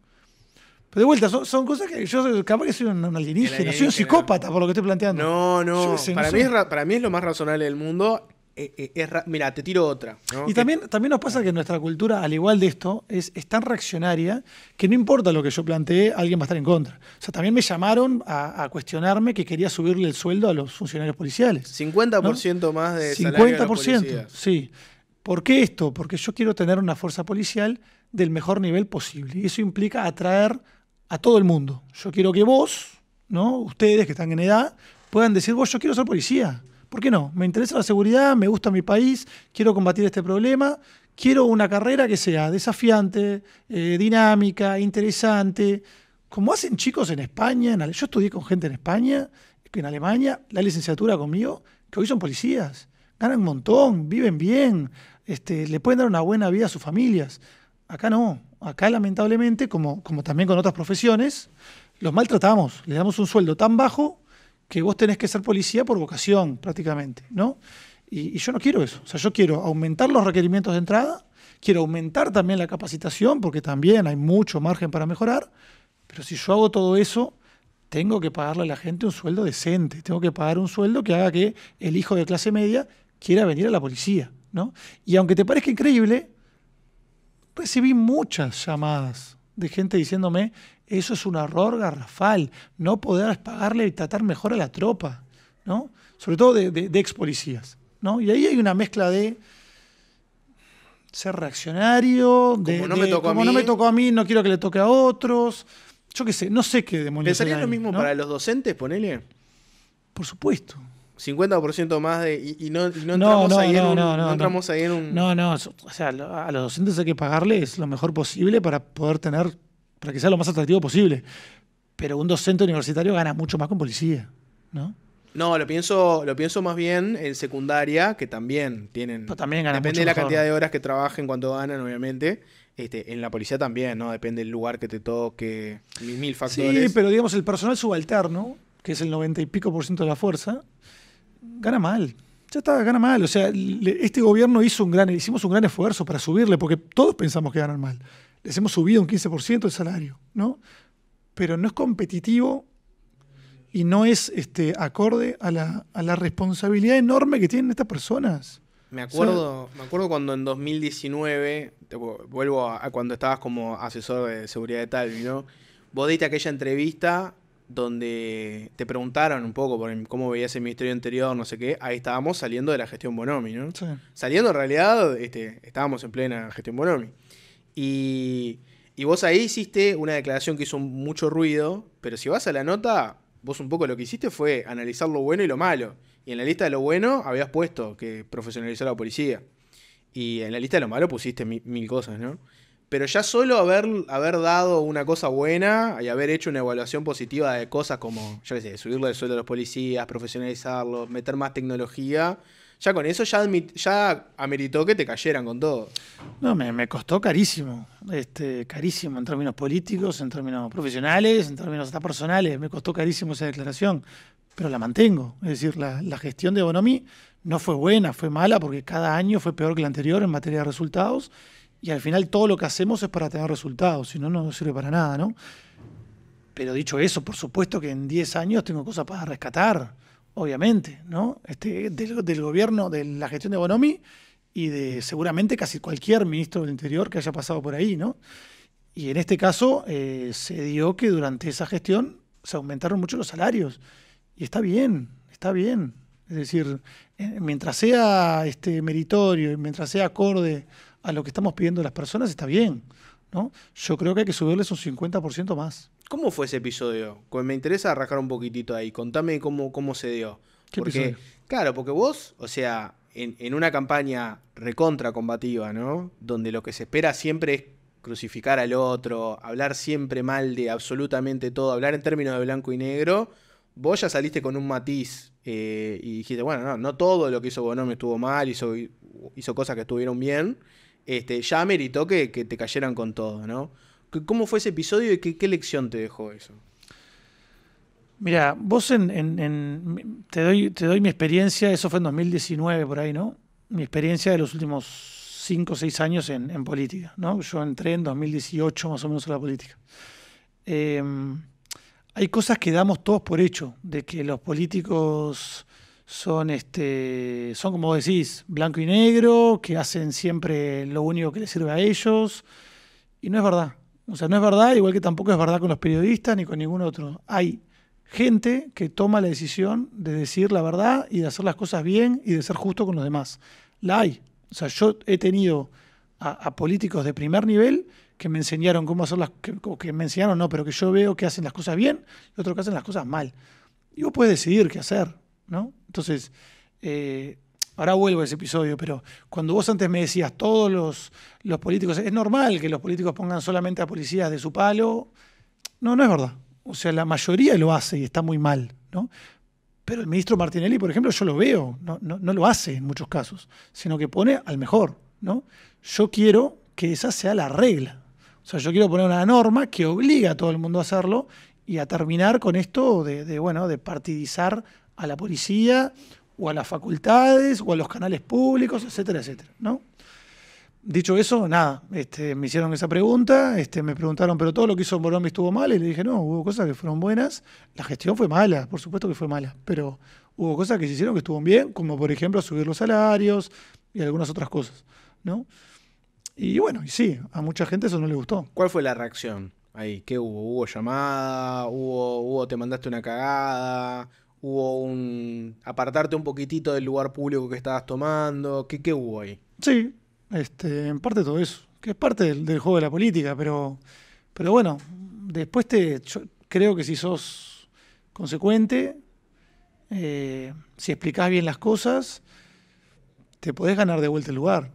Pero de vuelta, son cosas que yo capaz que soy un alienígena, soy un psicópata por lo que estoy planteando. No. Para mí es lo más razonable del mundo. Mira, te tiro otra, ¿no? Y también nos pasa que nuestra cultura, al igual de esto, es tan reaccionaria que no importa lo que yo plantee, alguien va a estar en contra. O sea, también me llamaron a cuestionarme que quería subirle el sueldo a los funcionarios policiales. 50% ¿no? más de salario 50%, a los policías. Sí. ¿Por qué esto? Porque yo quiero tener una fuerza policial del mejor nivel posible. Y eso implica atraer a todo el mundo. Yo quiero que vos, ¿no? Ustedes que están en edad, puedan decir, vos, yo quiero ser policía. ¿Por qué no? Me interesa la seguridad, me gusta mi país, quiero combatir este problema, quiero una carrera que sea desafiante, dinámica, interesante, como hacen chicos en España. Yo estudié con gente en España, en Alemania, la licenciatura conmigo, que hoy son policías, ganan un montón, viven bien, le pueden dar una buena vida a sus familias. Acá no, acá lamentablemente, como también con otras profesiones, los maltratamos, les damos un sueldo tan bajo que vos tenés que ser policía por vocación, prácticamente, ¿no? Y yo no quiero eso. O sea, yo quiero aumentar los requerimientos de entrada, quiero aumentar también la capacitación, porque también hay mucho margen para mejorar, pero si yo hago todo eso, tengo que pagarle a la gente un sueldo decente, tengo que pagar un sueldo que haga que el hijo de clase media quiera venir a la policía, ¿no? Y aunque te parezca increíble, recibí muchas llamadas de gente diciéndome: eso es un error garrafal, no poder pagarle y tratar mejor a la tropa, ¿no? Sobre todo de ex policías, ¿no? Y ahí hay una mezcla de ser reaccionario, como no me tocó a mí, no quiero que le toque a otros. Yo qué sé, no sé qué demonios. ¿Pensarías lo mismo, ¿no?, para los docentes, ponele? Por supuesto. 50% más y no entramos ahí en un... No, o sea, a los docentes hay que pagarles lo mejor posible para que sea lo más atractivo posible. Pero un docente universitario gana mucho más con policía, ¿no? No, lo pienso más bien en secundaria, que también tienen... Pero también ganan depende mucho de la mejor. cantidad de horas que trabajen, cuánto ganan, obviamente. En la policía también, ¿no? Depende del lugar que te toque, mil factores. Sí, pero digamos, el personal subalterno, que es el 90 y pico % de la fuerza, gana mal. Ya está, gana mal. O sea, este gobierno hicimos un gran esfuerzo para subirle, porque todos pensamos que ganan mal. Les hemos subido un 15% el salario, ¿no? Pero no es competitivo y no es acorde a la responsabilidad enorme que tienen estas personas. Me acuerdo cuando en 2019, vuelvo a cuando estabas como asesor de seguridad de Talvi, ¿no? Vos diste aquella entrevista donde te preguntaron un poco por cómo veías el Ministerio Interior, no sé qué. Ahí estábamos saliendo de la gestión Bonomi, ¿no? Sí. Saliendo, en realidad, estábamos en plena gestión Bonomi. Y vos ahí hiciste una declaración que hizo mucho ruido, pero si vas a la nota, vos un poco lo que hiciste fue analizar lo bueno y lo malo. Y en la lista de lo bueno habías puesto que profesionalizar a la policía. Y en la lista de lo malo pusiste mil cosas, ¿no? Pero ya solo haber dado una cosa buena y haber hecho una evaluación positiva de cosas como, yo qué sé, subirle el sueldo a los policías, profesionalizarlos, meter más tecnología, ya con eso ya ameritó que te cayeran con todo. No, me costó carísimo. Carísimo en términos políticos, en términos profesionales, en términos hasta personales. Me costó carísimo esa declaración. Pero la mantengo. Es decir, la gestión de Bonomi no fue buena, fue mala, porque cada año fue peor que la anterior en materia de resultados. Y al final todo lo que hacemos es para tener resultados, si no, no sirve para nada, ¿no? Pero dicho eso, por supuesto que en 10 años tengo cosas para rescatar, obviamente, ¿no? Del gobierno, de la gestión de Bonomi y de seguramente casi cualquier ministro del Interior que haya pasado por ahí, ¿no? Y en este caso se dio que durante esa gestión se aumentaron mucho los salarios. Y está bien, está bien. Es decir, mientras sea meritorio y mientras sea acorde a lo que estamos pidiendo las personas, está bien, ¿no? Yo creo que hay que subirles un 50% más. ¿Cómo fue ese episodio? Me interesa arrancar un poquitito ahí. Contame cómo se dio. ¿Qué Porque, episodio? claro, porque vos, o sea, en una campaña recontra combativa, ¿no? Donde lo que se espera siempre es crucificar al otro, hablar siempre mal de absolutamente todo, hablar en términos de blanco y negro, vos ya saliste con un matiz y dijiste, bueno, no todo lo que hizo Bonomi estuvo mal, hizo cosas que estuvieron bien, ya meritó que te cayeran con todo, ¿no? ¿Cómo fue ese episodio y qué lección te dejó eso? Mira, vos te doy mi experiencia, eso fue en 2019 por ahí, ¿no? Mi experiencia de los últimos 5 o 6 años en política, ¿no? Yo entré en 2018 más o menos a la política. Hay cosas que damos todos por hecho, de que los políticos son como vos decís, blanco y negro, que hacen siempre lo único que les sirve a ellos, y no es verdad. O sea, no es verdad, igual que tampoco es verdad con los periodistas ni con ningún otro. Hay gente que toma la decisión de decir la verdad y de hacer las cosas bien y de ser justo con los demás. La hay. O sea, yo he tenido a políticos de primer nivel que me enseñaron cómo hacer que me enseñaron no, pero que yo veo que hacen las cosas bien y otros que hacen las cosas mal. Y vos puedes decidir qué hacer, ¿no? Entonces, ahora vuelvo a ese episodio, pero cuando vos antes me decías todos los políticos, es normal que los políticos pongan solamente a policías de su palo. No, no es verdad. O sea, la mayoría lo hace y está muy mal, ¿no? Pero el ministro Martinelli, por ejemplo, yo lo veo, no lo hace en muchos casos, sino que pone al mejor, ¿no? Yo quiero que esa sea la regla. O sea, yo quiero poner una norma que obliga a todo el mundo a hacerlo y a terminar con esto de partidizar a la policía o a las facultades o a los canales públicos, etcétera, etcétera, ¿no? Dicho eso, nada, me hicieron esa pregunta, me preguntaron, ¿pero todo lo que hizo Bonomi estuvo mal? Y le dije, no, hubo cosas que fueron buenas, la gestión fue mala, por supuesto que fue mala, pero hubo cosas que se hicieron que estuvieron bien, como por ejemplo subir los salarios y algunas otras cosas, ¿no? Y bueno, y sí, a mucha gente eso no le gustó. ¿Cuál fue la reacción ahí? ¿Qué hubo? ¿Hubo llamada? ¿Hubo te mandaste una cagada? ¿Hubo apartarte un poquitito del lugar público que estabas tomando? ¿Qué hubo ahí? Sí, en parte todo eso, que es parte del juego de la política, pero bueno, después yo creo que si sos consecuente, si explicás bien las cosas, te podés ganar de vuelta el lugar,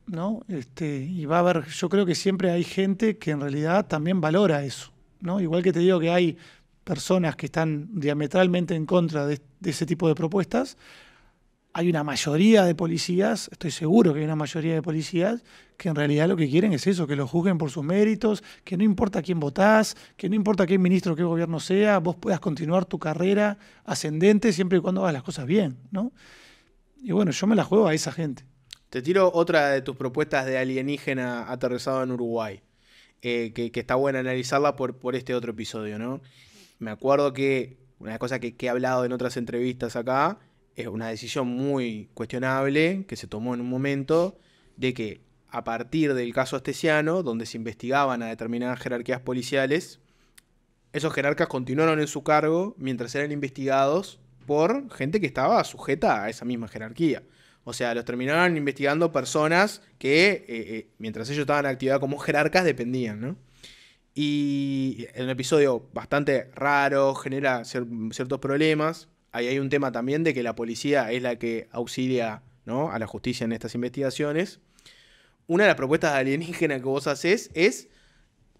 ¿no? Y va a haber, yo creo que siempre hay gente que en realidad también valora eso, ¿no? Igual que te digo que hay personas que están diametralmente en contra de ese tipo de propuestas, hay una mayoría de policías, estoy seguro que hay una mayoría de policías que en realidad lo que quieren es eso, que lo juzguen por sus méritos, que no importa quién votás, que no importa qué ministro o qué gobierno sea, vos puedas continuar tu carrera ascendente siempre y cuando hagas las cosas bien, ¿no? Y bueno, yo me la juego a esa gente. Te tiro otra de tus propuestas de alienígena aterrizado en Uruguay, que está buena analizarla por este otro episodio, ¿no? Me acuerdo que una cosa que he hablado en otras entrevistas acá, es una decisión muy cuestionable que se tomó en un momento de que a partir del caso Astesiano, donde se investigaban a determinadas jerarquías policiales, esos jerarcas continuaron en su cargo mientras eran investigados por gente que estaba sujeta a esa misma jerarquía. O sea, los terminaron investigando personas que, mientras ellos estaban en actividad como jerarcas, dependían, ¿no? Y en un episodio bastante raro, genera ciertos problemas. Ahí hay un tema también de que la policía es la que auxilia, ¿no?, a la justicia en estas investigaciones. Una de las propuestas de alienígena que vos hacés es: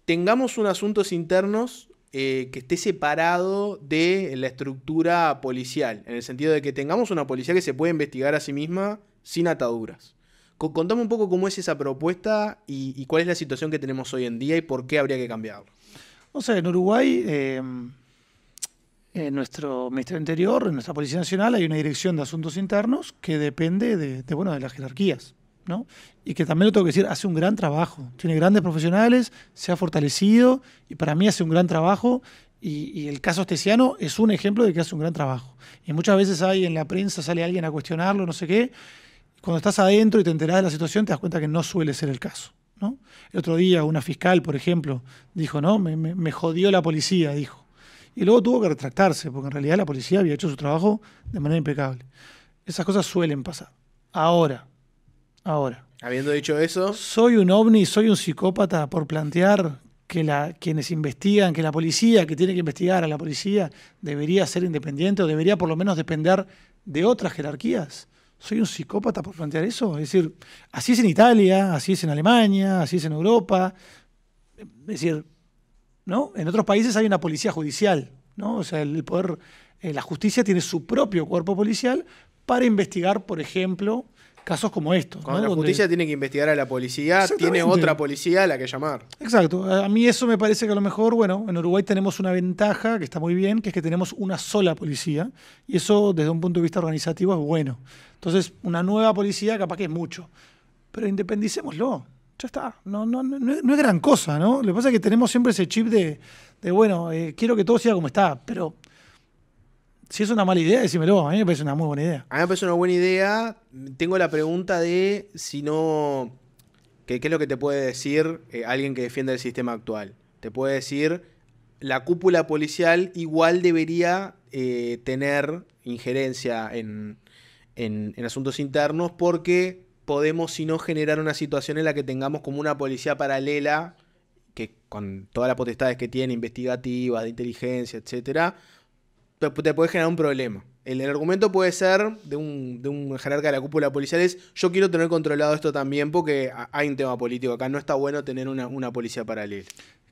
tengamos unos asuntos internos que esté separado de la estructura policial, en el sentido de que tengamos una policía que se puede investigar a sí misma sin ataduras. Contame un poco cómo es esa propuesta y cuál es la situación que tenemos hoy en día y por qué habría que cambiarlo. O sea, en Uruguay, en nuestro Ministerio del Interior, en nuestra Policía Nacional, hay una dirección de asuntos internos que depende de las jerarquías, ¿no? Y que también lo tengo que decir, hace un gran trabajo, tiene grandes profesionales, se ha fortalecido y para mí hace un gran trabajo Y el caso Esteciano es un ejemplo de que hace un gran trabajo. Y muchas veces hay en la prensa, sale alguien a cuestionarlo, no sé qué. Cuando estás adentro y te enterás de la situación, te das cuenta que no suele ser el caso, ¿no? El otro día una fiscal, por ejemplo, dijo, no, me jodió la policía, dijo. Y luego tuvo que retractarse, porque en realidad la policía había hecho su trabajo de manera impecable. Esas cosas suelen pasar. Ahora, Habiendo dicho eso, ¿soy un ovni, soy un psicópata por plantear que quienes investigan, que la policía, que tiene que investigar a la policía, debería ser independiente o debería por lo menos depender de otras jerarquías? ¿Soy un psicópata por plantear eso? Es decir, así es en Italia, así es en Alemania, así es en Europa. Es decir, ¿no? En otros países hay una policía judicial, ¿no? O sea, el poder, la justicia tiene su propio cuerpo policial para investigar, por ejemplo, casos como estos. cuando ¿no? la justicia tiene que investigar a la policía, tiene Exactamente. otra policía a la que llamar. Exacto. A mí eso me parece que a lo mejor, bueno, en Uruguay tenemos una ventaja que está muy bien, que es que tenemos una sola policía, y eso desde un punto de vista organizativo es bueno. Entonces, una nueva policía capaz que es mucho, pero independicémoslo. Ya está. No es gran cosa, ¿no? Lo que pasa es que tenemos siempre ese chip de bueno, quiero que todo siga como está, pero si es una mala idea, decímelo. A mí me parece una muy buena idea. A mí me parece una buena idea. Tengo la pregunta de si no... ¿Qué es lo que te puede decir alguien que defiende el sistema actual? Te puede decir, la cúpula policial igual debería tener injerencia en asuntos internos porque podemos, si no, generar una situación en la que tengamos como una policía paralela que con todas las potestades que tiene, investigativas, de inteligencia, etcétera, te puede generar un problema. El argumento puede ser de un jerarca de la cúpula policial es yo quiero tener controlado esto también porque hay un tema político acá, no está bueno tener una policía paralela.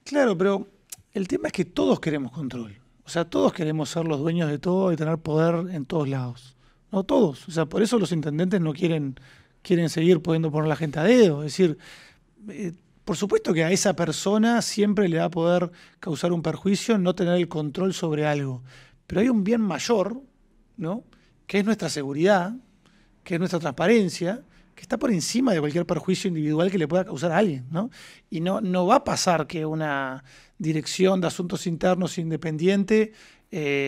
Claro, pero el tema es que todos queremos control. O sea, todos queremos ser los dueños de todo y tener poder en todos lados. No todos. O sea, por eso los intendentes no quieren seguir pudiendo poner a la gente a dedo. Es decir, por supuesto que a esa persona siempre le va a poder causar un perjuicio no tener el control sobre algo. Pero hay un bien mayor, ¿no? Que es nuestra seguridad, que es nuestra transparencia, que está por encima de cualquier perjuicio individual que le pueda causar a alguien, ¿no? Y no va a pasar que una dirección de asuntos internos independiente,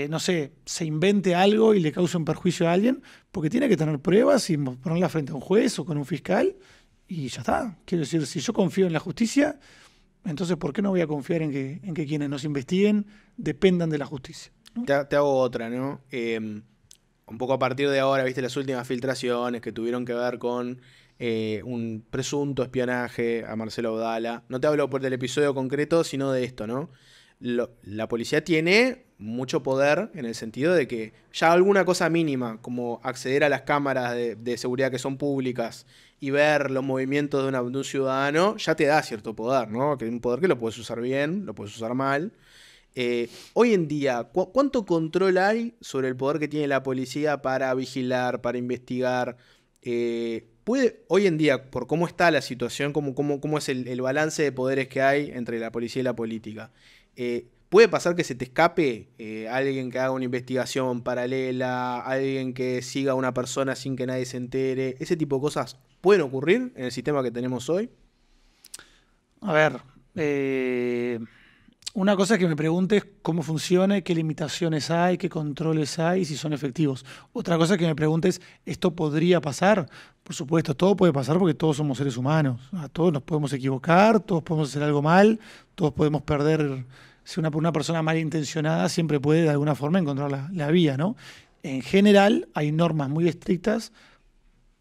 no sé, se invente algo y le cause un perjuicio a alguien, porque tiene que tener pruebas y ponerla frente a un juez o con un fiscal y ya está. Quiero decir, si yo confío en la justicia, entonces ¿por qué no voy a confiar en que quienes nos investiguen dependan de la justicia? ¿No? Te hago otra, ¿no? Un poco a partir de ahora, viste las últimas filtraciones que tuvieron que ver con un presunto espionaje a Marcelo Audala. No te hablo por el episodio concreto, sino de esto, ¿no? La policía tiene mucho poder en el sentido de que ya alguna cosa mínima, como acceder a las cámaras de seguridad que son públicas y ver los movimientos de un ciudadano, ya te da cierto poder, ¿no? Que es un poder que lo puedes usar bien, lo puedes usar mal. Hoy en día, ¿cuánto control hay sobre el poder que tiene la policía para vigilar, para investigar? Hoy en día, por cómo está la situación, cómo es el balance de poderes que hay entre la policía y la política, ¿puede pasar que se te escape alguien que haga una investigación paralela, alguien que siga a una persona sin que nadie se entere? ¿Ese tipo de cosas pueden ocurrir en el sistema que tenemos hoy? A ver, una cosa es que me preguntes cómo funciona, qué limitaciones hay, qué controles hay y si son efectivos. Otra cosa es que me preguntes, ¿esto podría pasar? Por supuesto, todo puede pasar porque todos somos seres humanos. A todos nos podemos equivocar, todos podemos hacer algo mal, todos podemos perder. Si una persona malintencionada siempre puede de alguna forma encontrar la vía, ¿no? En general hay normas muy estrictas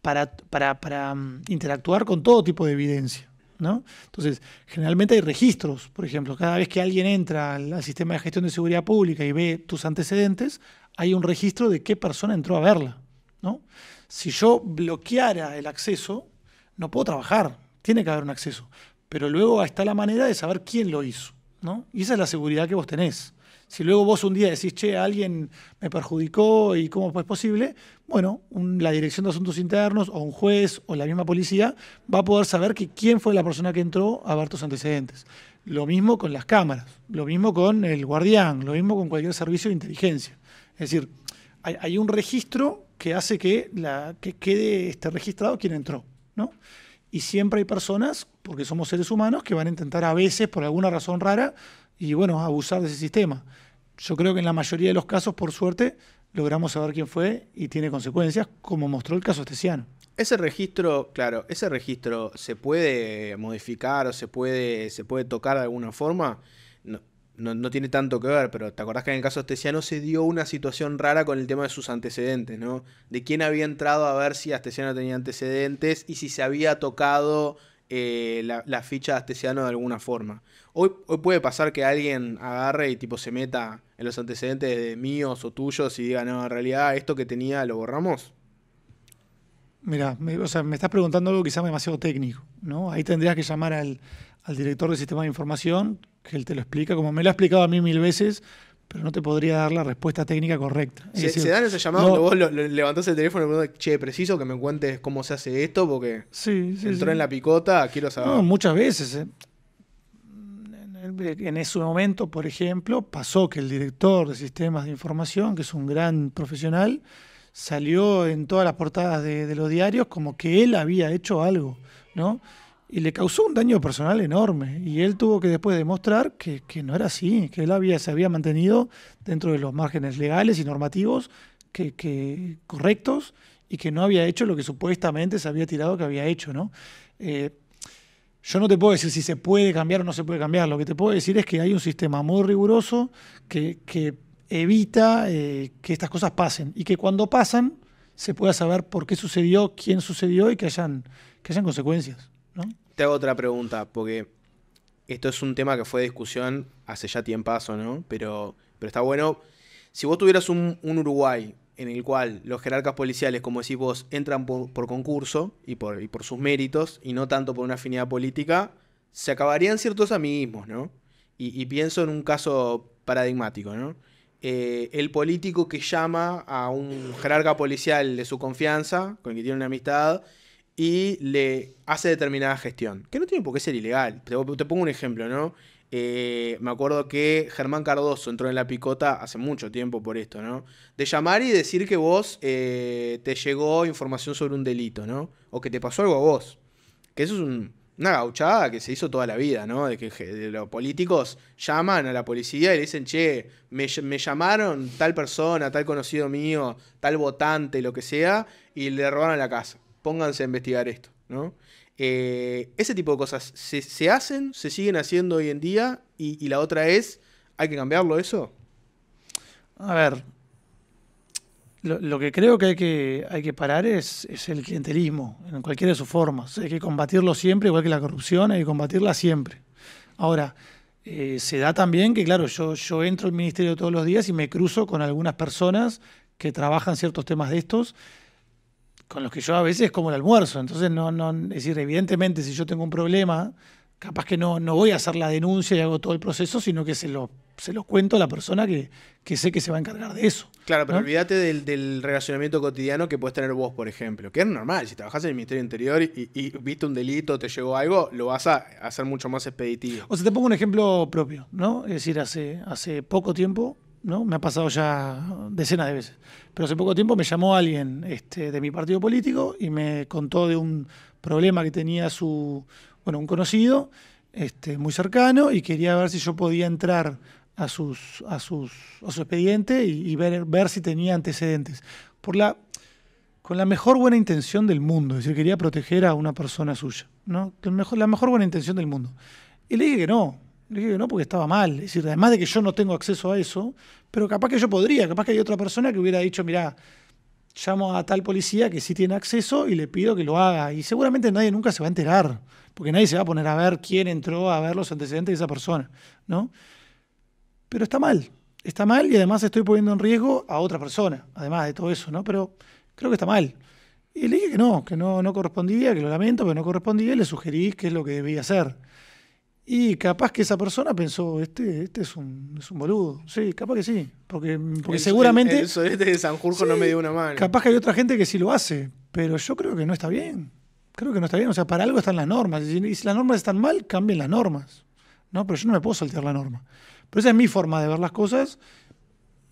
para interactuar con todo tipo de evidencia, ¿no? Entonces, generalmente hay registros, por ejemplo, cada vez que alguien entra al sistema de gestión de seguridad pública y ve tus antecedentes, hay un registro de qué persona entró a verla, ¿no? Si yo bloqueara el acceso, no puedo trabajar, tiene que haber un acceso, pero luego está la manera de saber quién lo hizo, ¿no? Y esa es la seguridad que vos tenés. Si luego vos un día decís, che, alguien me perjudicó y cómo es posible, bueno, la Dirección de Asuntos Internos o un juez o la misma policía va a poder saber quién fue la persona que entró a ver tus antecedentes. Lo mismo con las cámaras, lo mismo con el guardián, lo mismo con cualquier servicio de inteligencia. Es decir, hay un registro que hace que quede registrado quién entró, ¿no? Y siempre hay personas, porque somos seres humanos, que van a intentar a veces, por alguna razón rara, y bueno, abusar de ese sistema. Yo creo que en la mayoría de los casos, por suerte, logramos saber quién fue y tiene consecuencias, como mostró el caso Astesiano. Ese registro, claro, ese registro se puede modificar o se puede tocar de alguna forma. No tiene tanto que ver, pero te acordás que en el caso Astesiano se dio una situación rara con el tema de sus antecedentes, ¿no? De quién había entrado a ver si Astesiano tenía antecedentes y si se había tocado la ficha de Astesiano de alguna forma. Hoy puede pasar que alguien agarre y tipo se meta en los antecedentes de míos o tuyos y diga, no, en realidad esto que tenía lo borramos. Mira, me estás preguntando algo quizás demasiado técnico, ¿no? Ahí tendrías que llamar al director del sistema de información, que él te lo explica, como me lo ha explicado a mí 1000 veces, pero no te podría dar la respuesta técnica correcta. Se dan esos llamados cuando vos lo levantás el teléfono y preguntás, che, preciso que me cuentes cómo se hace esto, porque entró en la picota, quiero saber. No, muchas veces. En ese momento, por ejemplo, pasó que el director de sistemas de información, que es un gran profesional, salió en todas las portadas de los diarios como que él había hecho algo, ¿no? Y le causó un daño personal enorme. Y él tuvo que después demostrar que no era así, que él se había mantenido dentro de los márgenes legales y normativos que correctos y que no había hecho lo que supuestamente se había tirado que había hecho, ¿no? Yo no te puedo decir si se puede cambiar o no se puede cambiar. Lo que te puedo decir es que hay un sistema muy riguroso que evita que estas cosas pasen y que cuando pasan se pueda saber por qué sucedió, quién sucedió y que hayan consecuencias, ¿no? Te hago otra pregunta, porque esto es un tema que fue discusión hace ya tiempazo, ¿no? Pero está bueno. Si vos tuvieras un Uruguay en el cual los jerarcas policiales, como decís vos, entran por concurso y por sus méritos y no tanto por una afinidad política, se acabarían ciertos amiguismos, ¿no? Y pienso en un caso paradigmático, ¿no? El político que llama a un jerarca policial de su confianza, con el que tiene una amistad, y le hace determinada gestión, que no tiene por qué ser ilegal. Te pongo un ejemplo, ¿no? Me acuerdo que Germán Cardoso entró en la picota hace mucho tiempo por esto, ¿no? De llamar y decir que vos te llegó información sobre un delito, ¿no? O que te pasó algo a vos. Que eso es una gauchada que se hizo toda la vida, ¿no? De los políticos llaman a la policía y le dicen, che, me llamaron tal persona, tal conocido mío, tal votante, lo que sea, y le robaron la casa. Pónganse a investigar esto, ¿no? Ese tipo de cosas se hacen, se siguen haciendo hoy en día y la otra es, ¿hay que cambiarlo eso? A ver, lo que creo que hay que parar es el clientelismo, en cualquiera de sus formas. Hay que combatirlo siempre, igual que la corrupción, hay que combatirla siempre. Ahora, se da también que, claro, yo entro al ministerio todos los días y me cruzo con algunas personas que trabajan ciertos temas de estos, con los que yo a veces es como el almuerzo. Entonces, es decir, evidentemente, si yo tengo un problema, capaz que no voy a hacer la denuncia y hago todo el proceso, sino que se lo cuento a la persona que sé que se va a encargar de eso. Claro, pero ¿no? olvídate del relacionamiento cotidiano que puedes tener vos, por ejemplo, que es normal. Si trabajás en el Ministerio del Interior y viste un delito, te llegó algo, lo vas a hacer mucho más expeditivo. O sea, te pongo un ejemplo propio, ¿no? Es decir, hace poco tiempo, ¿no? Me ha pasado ya decenas de veces, pero hace poco tiempo me llamó alguien de mi partido político y me contó de un problema que tenía un conocido muy cercano y quería ver si yo podía entrar a su expediente y ver si tenía antecedentes. Con la mejor buena intención del mundo, es decir, quería proteger a una persona suya, ¿no? La mejor buena intención del mundo. Y le dije que no. Le dije que no porque estaba mal. Es decir, además de que yo no tengo acceso a eso, pero capaz que yo podría, capaz que hay otra persona que hubiera dicho, mirá, llamo a tal policía que sí tiene acceso y le pido que lo haga. Y seguramente nadie nunca se va a enterar, porque nadie se va a poner a ver quién entró a ver los antecedentes de esa persona, ¿no? Pero está mal y además estoy poniendo en riesgo a otra persona, además de todo eso, ¿no? Pero creo que está mal. Y le dije que no correspondía, que lo lamento, pero no correspondía y le sugerí qué es lo que debía hacer. Y capaz que esa persona pensó, este es un boludo. Sí, capaz que sí. Porque seguramente. El solete de Sanjurjo no me dio una mano. Capaz que hay otra gente que sí lo hace. Pero yo creo que no está bien. Creo que no está bien. O sea, para algo están las normas. Y si las normas están mal, cambien las normas. ¿No? Pero yo no me puedo saltear la norma. Pero esa es mi forma de ver las cosas.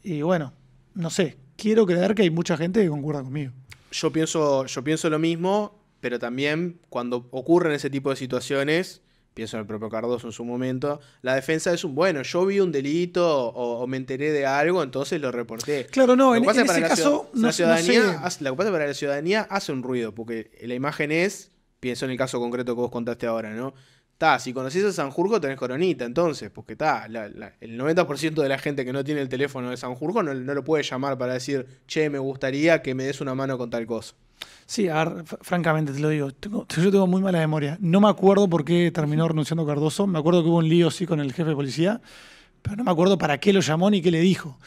Y bueno, no sé. Quiero creer que hay mucha gente que concuerda conmigo. Yo pienso lo mismo, pero también cuando ocurren ese tipo de situaciones, pienso en el propio Cardoso en su momento, la defensa es bueno, yo vi un delito o me enteré de algo, entonces lo reporté. Claro, no, Lo que en pasa es que ese para caso, la ciudadanía, no sé. lo que pasa es que para la ciudadanía hace un ruido, porque la imagen es, pienso en el caso concreto que vos contaste ahora, ¿no? Si conocés a Sanjurjo tenés coronita, entonces, porque el 90% de la gente que no tiene el teléfono de Sanjurjo no lo puede llamar para decir, che, me gustaría que me des una mano con tal cosa. Sí, a ver, francamente te lo digo, yo tengo muy mala memoria. No me acuerdo por qué terminó renunciando Cardoso. Me acuerdo que hubo un lío sí con el jefe de policía, pero no me acuerdo para qué lo llamó ni qué le dijo.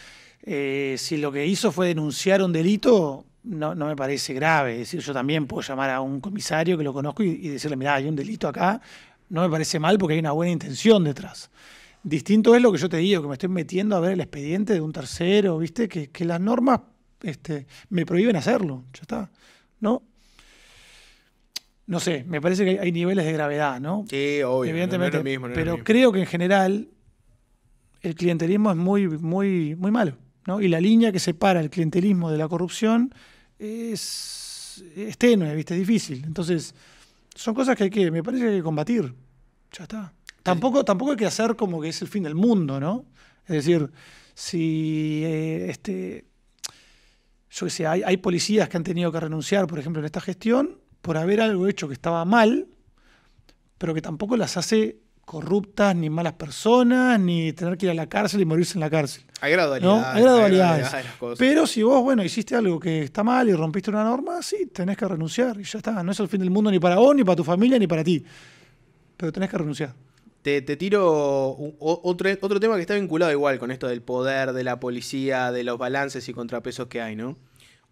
Si lo que hizo fue denunciar un delito, no me parece grave. Es decir, yo también puedo llamar a un comisario que lo conozco y decirle, mirá, hay un delito acá. No me parece mal porque hay una buena intención detrás. Distinto es lo que yo te digo, que me estoy metiendo a ver el expediente de un tercero, ¿viste? Que las normas me prohíben hacerlo. Ya está. ¿No? No sé, me parece que hay niveles de gravedad, ¿no? Sí, obvio. Evidentemente. No es lo mismo, pero creo que en general el clientelismo es muy, muy, muy malo, ¿no? Y la línea que separa el clientelismo de la corrupción es tenue, ¿viste? Es difícil. Entonces, son cosas que me parece que hay que combatir. Ya está. Tampoco hay que hacer como que es el fin del mundo, ¿no? Es decir, si yo qué sé, hay policías que han tenido que renunciar, por ejemplo, en esta gestión, por haber algo hecho que estaba mal, pero que tampoco las hace corruptas, ni malas personas, ni tener que ir a la cárcel y morirse en la cárcel. Hay gradualidades. ¿No? Hay gradualidades. De las cosas. Pero si vos, hiciste algo que está mal y rompiste una norma, sí, tenés que renunciar y ya está. No es el fin del mundo ni para vos, ni para tu familia, ni para ti. Pero tenés que renunciar. Te tiro otro tema que está vinculado igual con esto del poder, de la policía, de los balances y contrapesos que hay, ¿no?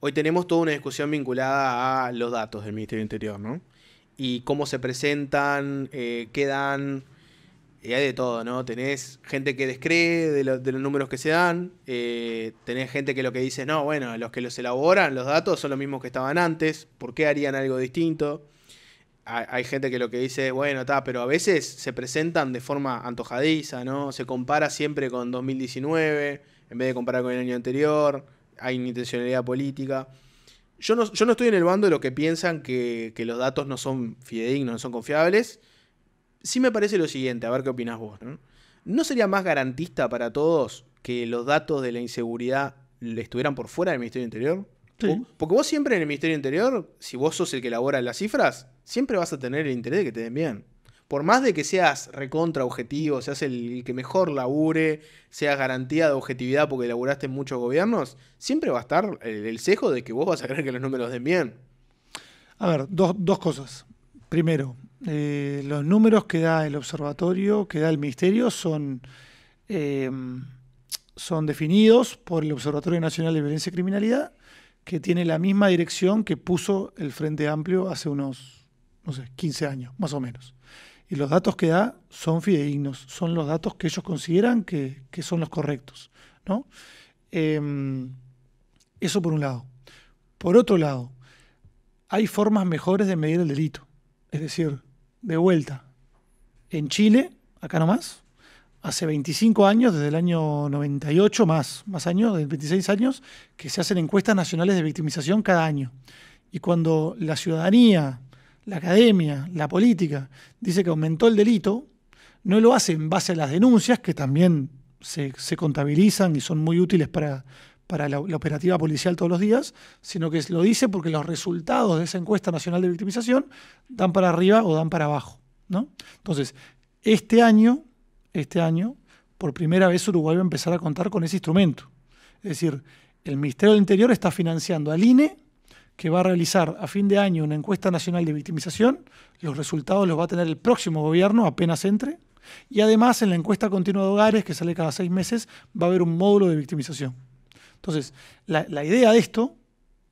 Hoy tenemos toda una discusión vinculada a los datos del Ministerio del Interior, ¿no? Y cómo se presentan, qué dan, y hay de todo, ¿no? Tenés gente que descree de los números que se dan, tenés gente que lo que dice, no, bueno, los que los elaboran, los datos son los mismos que estaban antes, ¿por qué harían algo distinto? Hay gente que lo que dice, bueno, pero a veces se presentan de forma antojadiza, ¿no? Se compara siempre con 2019, en vez de comparar con el año anterior, hay una intencionalidad política. Yo no estoy en el bando de los que piensan que los datos no son fidedignos, no son confiables. Sí me parece lo siguiente, a ver qué opinás vos, ¿no? ¿No sería más garantista para todos que los datos de la inseguridad estuvieran por fuera del Ministerio del Interior? Sí. Porque vos siempre en el Ministerio del Interior, si vos sos el que elabora las cifras, siempre vas a tener el interés de que te den bien. Por más de que seas recontra objetivo, seas el que mejor labure, seas garantía de objetividad porque laburaste en muchos gobiernos, siempre va a estar el sesgo de que vos vas a querer que los números den bien. A ver, dos cosas. Primero, los números que da el observatorio, que da el Ministerio, son definidos por el Observatorio Nacional de Violencia y Criminalidad, que tiene la misma dirección que puso el Frente Amplio hace unos, 15 años, más o menos. Y los datos que da son fidedignos, son los datos que ellos consideran que son los correctos, ¿no? Eso por un lado. Por otro lado, hay formas mejores de medir el delito. Es decir, de vuelta, en Chile, acá nomás, hace 25 años, desde el año 98, más años, de 26 años, que se hacen encuestas nacionales de victimización cada año. Y cuando la ciudadanía, la academia, la política, dice que aumentó el delito, no lo hace en base a las denuncias, que también se contabilizan y son muy útiles para la operativa policial todos los días, sino que lo dice porque los resultados de esa encuesta nacional de victimización dan para arriba o dan para abajo, ¿no? Entonces, este año, por primera vez Uruguay va a empezar a contar con ese instrumento. Es decir, el Ministerio del Interior está financiando al INE, que va a realizar a fin de año una encuesta nacional de victimización. Los resultados los va a tener el próximo gobierno, apenas entre. Y además, en la encuesta continua de hogares, que sale cada 6 meses, va a haber un módulo de victimización. Entonces, la idea de esto,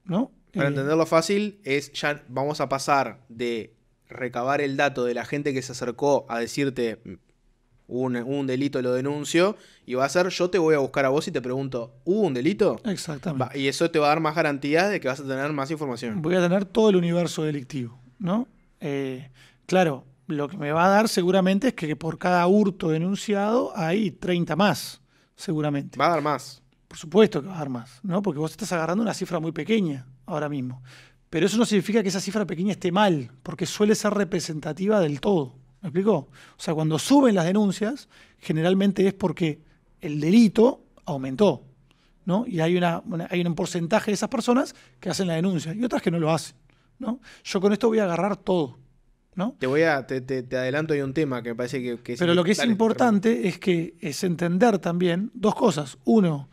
¿no? Para entenderlo fácil, es ya vamos a pasar de recabar el dato de la gente que se acercó a decirte un delito lo denuncio, y va a ser yo te voy a buscar a vos y te pregunto, ¿hubo un delito? Exactamente. Y eso te va a dar más garantías de que vas a tener más información. Voy a tener todo el universo delictivo, ¿no? Claro, lo que me va a dar seguramente es que por cada hurto denunciado hay 30 más, seguramente. Va a dar más. Por supuesto que va a dar más, ¿no? Porque vos estás agarrando una cifra muy pequeña ahora mismo. Pero eso no significa que esa cifra pequeña esté mal, porque suele ser representativa del todo, ¿Me explico? O sea, cuando suben las denuncias, generalmente es porque el delito aumentó, ¿no? Y hay un porcentaje de esas personas que hacen la denuncia y otras que no lo hacen, ¿no? Yo con esto voy a agarrar todo, ¿no? Te adelanto, hay un tema que me parece que es... Pero lo que es Dale, importante es entender también dos cosas. Uno,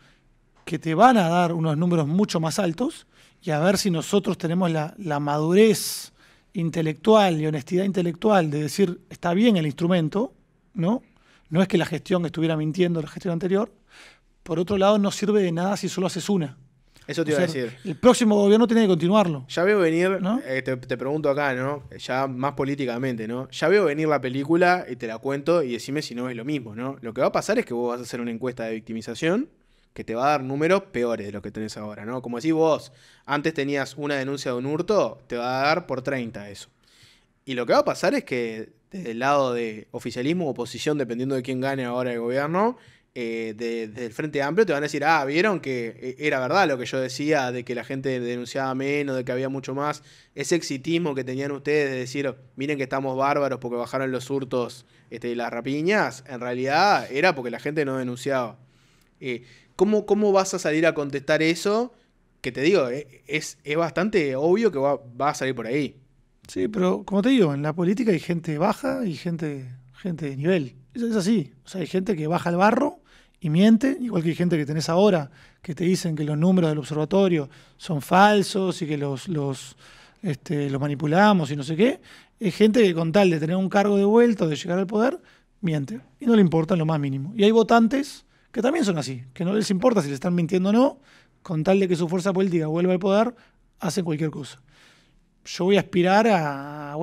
que te van a dar unos números mucho más altos y a ver si nosotros tenemos la madurez intelectual y honestidad intelectual de decir, está bien el instrumento, ¿no? No es que la gestión estuviera mintiendo, la gestión anterior. Por otro lado, no sirve de nada si solo haces una. Eso te iba a decir. El próximo gobierno tiene que continuarlo. Ya veo venir, ¿no? te pregunto acá, ¿no? Ya más políticamente, ¿no? Ya veo venir la película y te la cuento y decime si no es lo mismo, ¿no? Lo que va a pasar es que vos vas a hacer una encuesta de victimización que te va a dar números peores de los que tenés ahora, ¿no? Como decís vos, antes tenías una denuncia de un hurto, te va a dar por 30 eso. Y lo que va a pasar es que desde el lado de oficialismo o oposición, dependiendo de quién gane ahora el gobierno, desde el Frente Amplio te van a decir, vieron que era verdad lo que yo decía, de que la gente denunciaba menos, de que había mucho más. Ese exitismo que tenían ustedes de decir, miren que estamos bárbaros porque bajaron los hurtos y las rapiñas, en realidad era porque la gente no denunciaba. ¿Cómo vas a salir a contestar eso? Que te digo, es bastante obvio que va a salir por ahí. Sí, pero como te digo, en la política hay gente baja y gente de nivel. Es así. O sea, hay gente que baja al barro y miente, igual que hay gente que tenés ahora que te dicen que los números del observatorio son falsos y que los manipulamos y no sé qué. Es gente que con tal de tener un cargo de vuelta o de llegar al poder, miente. Y no le importa en lo más mínimo. Y hay votantes que también son así, que no les importa si le están mintiendo o no, con tal de que su fuerza política vuelva al poder, hacen cualquier cosa. Yo voy a aspirar a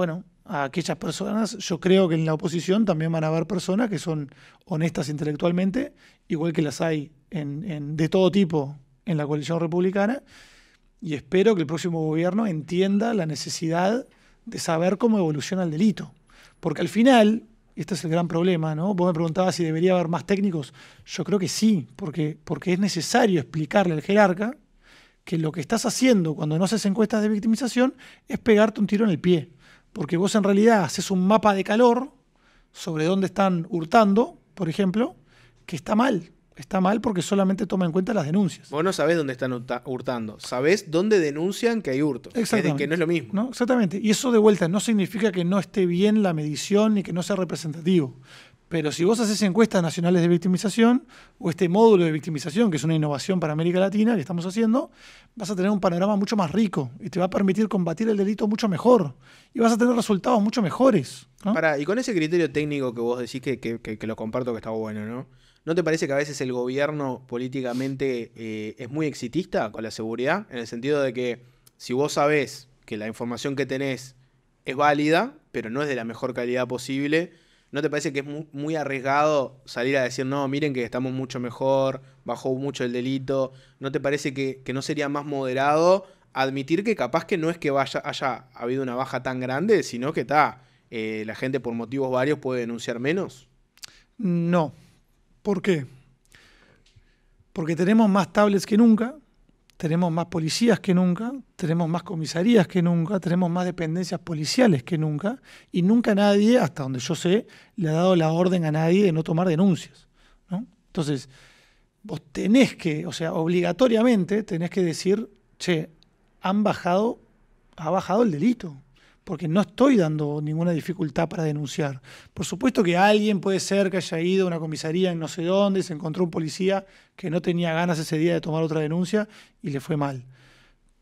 aquellas personas. Yo creo que en la oposición también van a haber personas que son honestas intelectualmente, igual que las hay de todo tipo en la coalición republicana, y espero que el próximo gobierno entienda la necesidad de saber cómo evoluciona el delito. Porque al final, este es el gran problema, ¿no? Vos me preguntabas si debería haber más técnicos. Yo creo que sí, porque es necesario explicarle al jerarca que lo que estás haciendo cuando no haces encuestas de victimización es pegarte un tiro en el pie. Porque vos en realidad haces un mapa de calor sobre dónde están hurtando, por ejemplo, que está mal. Está mal porque solamente toma en cuenta las denuncias. Vos no sabés dónde están hurtando. Sabés dónde denuncian que hay hurto. Exactamente. Que no es lo mismo. ¿No? Exactamente. Y eso de vuelta no significa que no esté bien la medición ni que no sea representativo. Pero si vos haces encuestas nacionales de victimización o este módulo de victimización, que es una innovación para América Latina que estamos haciendo, vas a tener un panorama mucho más rico y te va a permitir combatir el delito mucho mejor y vas a tener resultados mucho mejores, ¿no? Y con ese criterio técnico que vos decís que lo comparto, que está bueno, ¿no? ¿No te parece que a veces el gobierno políticamente es muy exitista con la seguridad? En el sentido de que si vos sabés que la información que tenés es válida, pero no es de la mejor calidad posible, ¿no te parece que es muy arriesgado salir a decir, no, miren que estamos mucho mejor, bajó mucho el delito? ¿No te parece que no sería más moderado admitir que capaz que no es que haya habido una baja tan grande, sino que la gente por motivos varios puede denunciar menos? No. ¿Por qué? Porque tenemos más tablets que nunca, tenemos más policías que nunca, tenemos más comisarías que nunca, tenemos más dependencias policiales que nunca, y nunca nadie, hasta donde yo sé, le ha dado la orden a nadie de no tomar denuncias, ¿no? Entonces, vos tenés que, o sea, obligatoriamente tenés que decir, che, ha bajado el delito, porque no estoy dando ninguna dificultad para denunciar. Por supuesto que alguien puede ser que haya ido a una comisaría en no sé dónde, se encontró un policía que no tenía ganas ese día de tomar otra denuncia y le fue mal.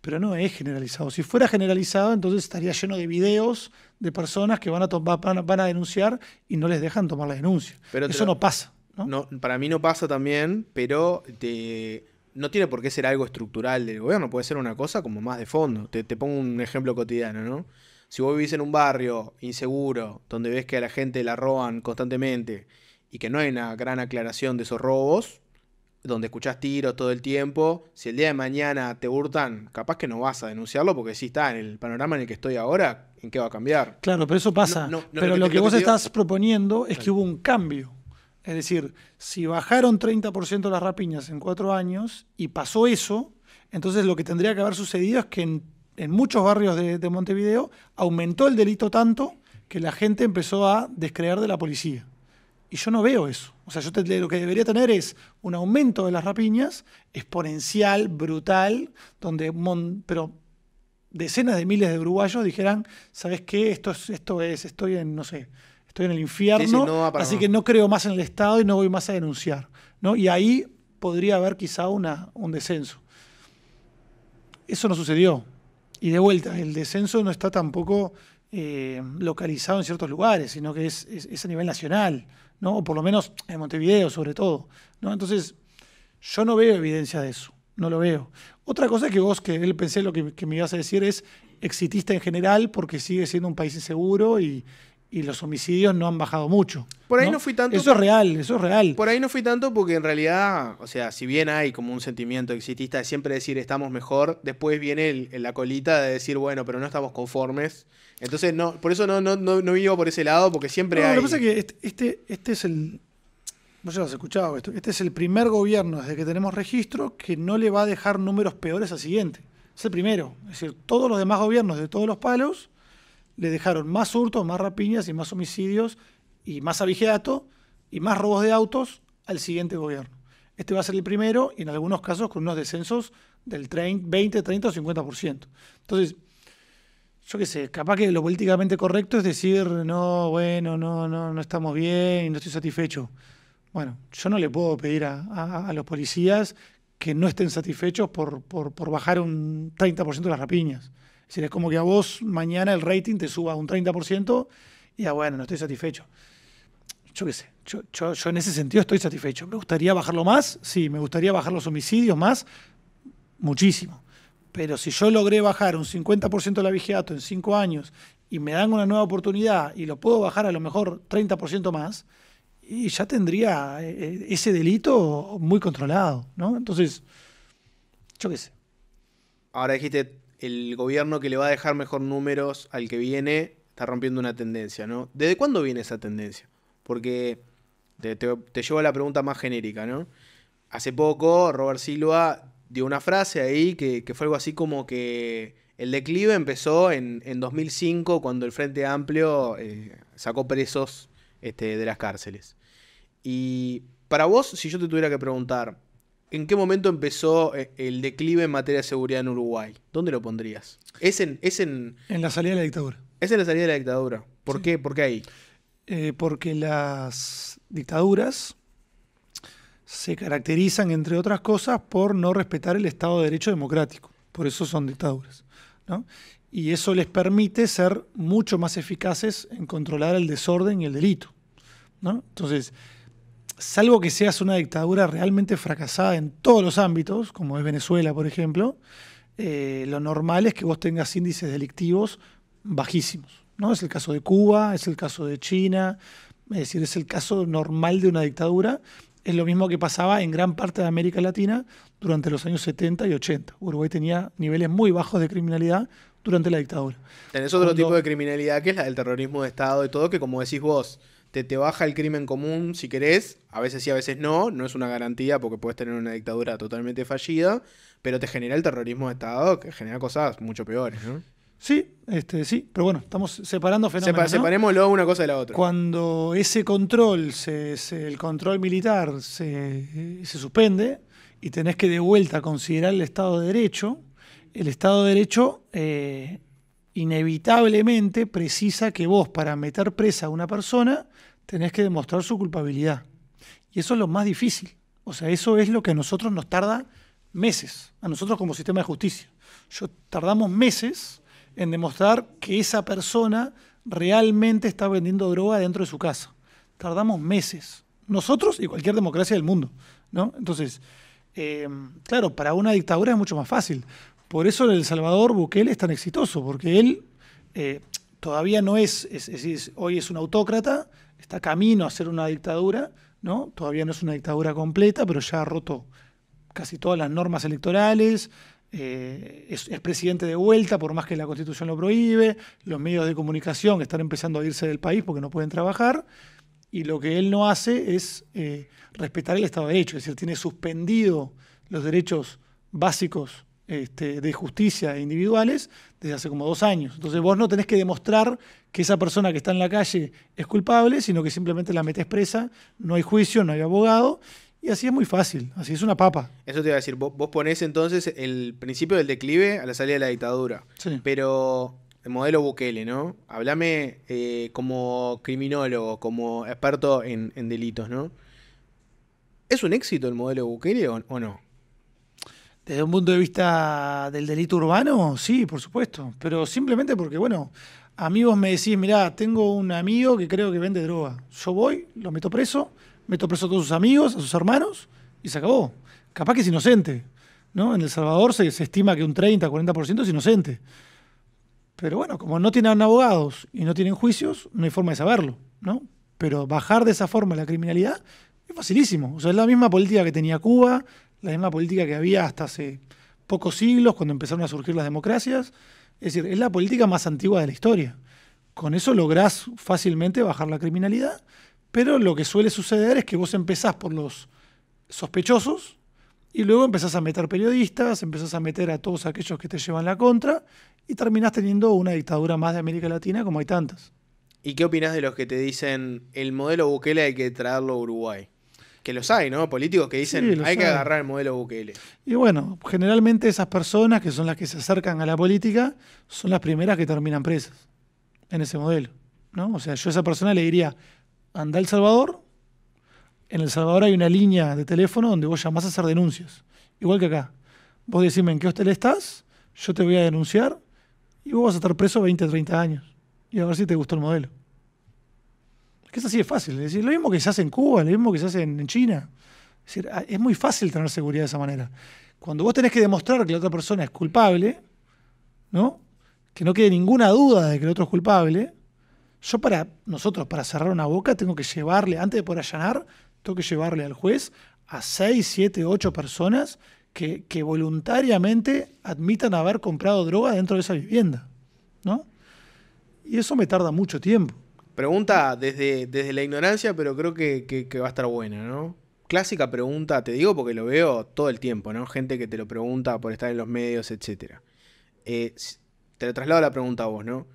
Pero no es generalizado. Si fuera generalizado, entonces estaría lleno de videos de personas que van a denunciar y no les dejan tomar la denuncia. Pero eso no pasa, ¿no? No, para mí no pasa también, pero no tiene por qué ser algo estructural del gobierno, puede ser una cosa como más de fondo. Te pongo un ejemplo cotidiano, ¿no? Si vos vivís en un barrio inseguro, donde ves que a la gente la roban constantemente y que no hay una gran aclaración de esos robos, donde escuchás tiros todo el tiempo, si el día de mañana te hurtan, capaz que no vas a denunciarlo porque si está en el panorama en el que estoy ahora, ¿en qué va a cambiar? Claro, pero eso pasa. Pero lo que vos estás proponiendo es que hubo un cambio. Es decir, si bajaron 30% las rapiñas en 4 años y pasó eso, entonces lo que tendría que haber sucedido es que en muchos barrios de Montevideo aumentó el delito tanto que la gente empezó a descreer de la policía. Y yo no veo eso. O sea, lo que debería tener es un aumento de las rapiñas exponencial, brutal, donde pero decenas de miles de uruguayos dijeran, ¿sabes qué? Estoy en, no sé, estoy en el infierno, Sí, no va para así más. que no creo más en el Estado y no voy más a denunciar, ¿no? Y ahí podría haber quizá un descenso. Eso no sucedió. Y de vuelta, el descenso no está tampoco localizado en ciertos lugares, sino que es a nivel nacional, ¿no? O por lo menos en Montevideo, sobre todo, ¿no? Entonces, yo no veo evidencia de eso, no lo veo. Otra cosa que él pensé lo que me ibas a decir es exitista en general, porque sigue siendo un país inseguro y los homicidios no han bajado mucho. Por ahí no fui tanto. Eso es real, eso es real. Por ahí no fui tanto porque en realidad, o sea, si bien hay como un sentimiento exitista de siempre decir estamos mejor, después viene la colita de decir, bueno, pero no estamos conformes. Entonces, no, por eso no iba por ese lado, porque siempre hay. Lo que pasa es que este es el... Vos ya lo has escuchado esto. Este es el primer gobierno desde que tenemos registro que no le va a dejar números peores al siguiente. Es el primero. Es decir, todos los demás gobiernos de todos los palos le dejaron más hurtos, más rapiñas y más homicidios y más abigeato y más robos de autos al siguiente gobierno. Este va a ser el primero y en algunos casos con unos descensos del 20, 30 o 50%. Entonces, yo qué sé, capaz que lo políticamente correcto es decir, no, bueno, no estamos bien, no estoy satisfecho. Bueno, yo no le puedo pedir a los policías que no estén satisfechos por bajar un 30% de las rapiñas. Es decir, es como que a vos mañana el rating te suba un 30% y bueno, no estoy satisfecho. Yo qué sé, yo en ese sentido estoy satisfecho. ¿Me gustaría bajarlo más? Sí, me gustaría bajar los homicidios más, muchísimo. Pero si yo logré bajar un 50% del abigeato en 5 años y me dan una nueva oportunidad y lo puedo bajar a lo mejor 30% más, y ya tendría ese delito muy controlado, ¿no? Entonces, yo qué sé. Ahora dijiste, el gobierno que le va a dejar mejor números al que viene está rompiendo una tendencia, ¿no? ¿Desde cuándo viene esa tendencia? Porque te llevo a la pregunta más genérica, ¿no? Hace poco Robert Silva dio una frase ahí que fue algo así como que el declive empezó en 2005 cuando el Frente Amplio sacó presos de las cárceles. Y para vos, si yo te tuviera que preguntar, ¿en qué momento empezó el declive en materia de seguridad en Uruguay? ¿Dónde lo pondrías? En la salida de la dictadura. Es en la salida de la dictadura. ¿Por Sí. qué? ¿Por qué ahí? Porque las dictaduras se caracterizan, entre otras cosas, por no respetar el Estado de Derecho democrático. Por eso son dictaduras, ¿no? Y eso les permite ser mucho más eficaces en controlar el desorden y el delito, ¿no? Entonces, salvo que seas una dictadura realmente fracasada en todos los ámbitos, como es Venezuela, por ejemplo, lo normal es que vos tengas índices delictivos bajísimos, ¿no? Es el caso de Cuba, es el caso de China, es decir, es el caso normal de una dictadura. Es lo mismo que pasaba en gran parte de América Latina durante los años 70 y 80. Uruguay tenía niveles muy bajos de criminalidad durante la dictadura. Tenés otro tipo de criminalidad que es la del terrorismo de Estado y todo, que como decís vos, te baja el crimen común si querés, a veces sí, a veces no es una garantía porque puedes tener una dictadura totalmente fallida, pero te genera el terrorismo de Estado que genera cosas mucho peores, ¿no? Sí, sí, pero bueno, estamos separando fenómenos, ¿no? Separémoslo una cosa de la otra. Cuando ese control, el control militar se suspende y tenés que de vuelta considerar el Estado de Derecho, el Estado de Derecho inevitablemente precisa que vos, para meter presa a una persona, tenés que demostrar su culpabilidad. Y eso es lo más difícil. O sea, eso es lo que a nosotros nos tarda meses, a nosotros como sistema de justicia. Tardamos meses en demostrar que esa persona realmente está vendiendo droga dentro de su casa. Tardamos meses. Nosotros y cualquier democracia del mundo, ¿no? Entonces, claro, para una dictadura es mucho más fácil. Por eso El Salvador, Bukele es tan exitoso, porque él todavía no es decir, hoy es un autócrata, está camino a ser una dictadura, ¿no? Todavía no es una dictadura completa, pero ya ha roto casi todas las normas electorales, es presidente de vuelta, por más que la Constitución lo prohíbe, los medios de comunicación están empezando a irse del país porque no pueden trabajar, y lo que él no hace es respetar el Estado de Derecho, es decir, tiene suspendido los derechos básicos de justicia individuales desde hace como 2 años. Entonces vos no tenés que demostrar que esa persona que está en la calle es culpable, sino que simplemente la metés presa, no hay juicio, no hay abogado, y así es muy fácil, así es una papa. Eso te iba a decir, vos ponés entonces el principio del declive a la salida de la dictadura. Sí. Pero el modelo Bukele, ¿no? Hablame como criminólogo, como experto en delitos, ¿no? ¿Es un éxito el modelo Bukele o no? Desde un punto de vista del delito urbano, sí, por supuesto. Pero simplemente porque, bueno, amigos me decís, mirá, tengo un amigo que creo que vende droga. Yo voy, lo meto preso a todos sus amigos, a sus hermanos, y se acabó. Capaz que es inocente, ¿no? En El Salvador se estima que un 30-40% es inocente. Pero bueno, como no tienen abogados y no tienen juicios, no hay forma de saberlo, ¿no? Pero bajar de esa forma la criminalidad es facilísimo. O sea, es la misma política que tenía Cuba, la misma política que había hasta hace pocos siglos, cuando empezaron a surgir las democracias. Es decir, es la política más antigua de la historia. Con eso lográs fácilmente bajar la criminalidad, pero lo que suele suceder es que vos empezás por los sospechosos y luego empezás a meter periodistas, empezás a meter a todos aquellos que te llevan la contra y terminás teniendo una dictadura más de América Latina como hay tantas. ¿Y qué opinás de los que te dicen el modelo Bukele hay que traerlo a Uruguay? Que los hay, ¿no? Políticos que dicen Sí, los hay que hay. agarrar el modelo Bukele. Y bueno, generalmente esas personas que son las que se acercan a la política son las primeras que terminan presas en ese modelo, ¿no? O sea, yo a esa persona le diría, anda a El Salvador, en El Salvador hay una línea de teléfono donde vos llamás a hacer denuncias, igual que acá. Vos decime en qué hostel estás, yo te voy a denunciar y vos vas a estar preso 20-30 años y a ver si te gustó el modelo. Es que es así de fácil, es decir, lo mismo que se hace en Cuba, lo mismo que se hace en China. Es decir, es muy fácil tener seguridad de esa manera. Cuando vos tenés que demostrar que la otra persona es culpable, ¿no? Que no quede ninguna duda de que el otro es culpable, nosotros para cerrar una boca tengo que llevarle, antes de poder allanar, tengo que llevarle al juez a 6, 7, 8 personas que voluntariamente admitan haber comprado droga dentro de esa vivienda, ¿no? Y eso me tarda mucho tiempo. Pregunta desde la ignorancia, pero creo que va a estar buena, ¿no? Clásica pregunta, te digo porque lo veo todo el tiempo, ¿no? Gente que te lo pregunta por estar en los medios, etc. Te lo traslado la pregunta a vos, ¿no?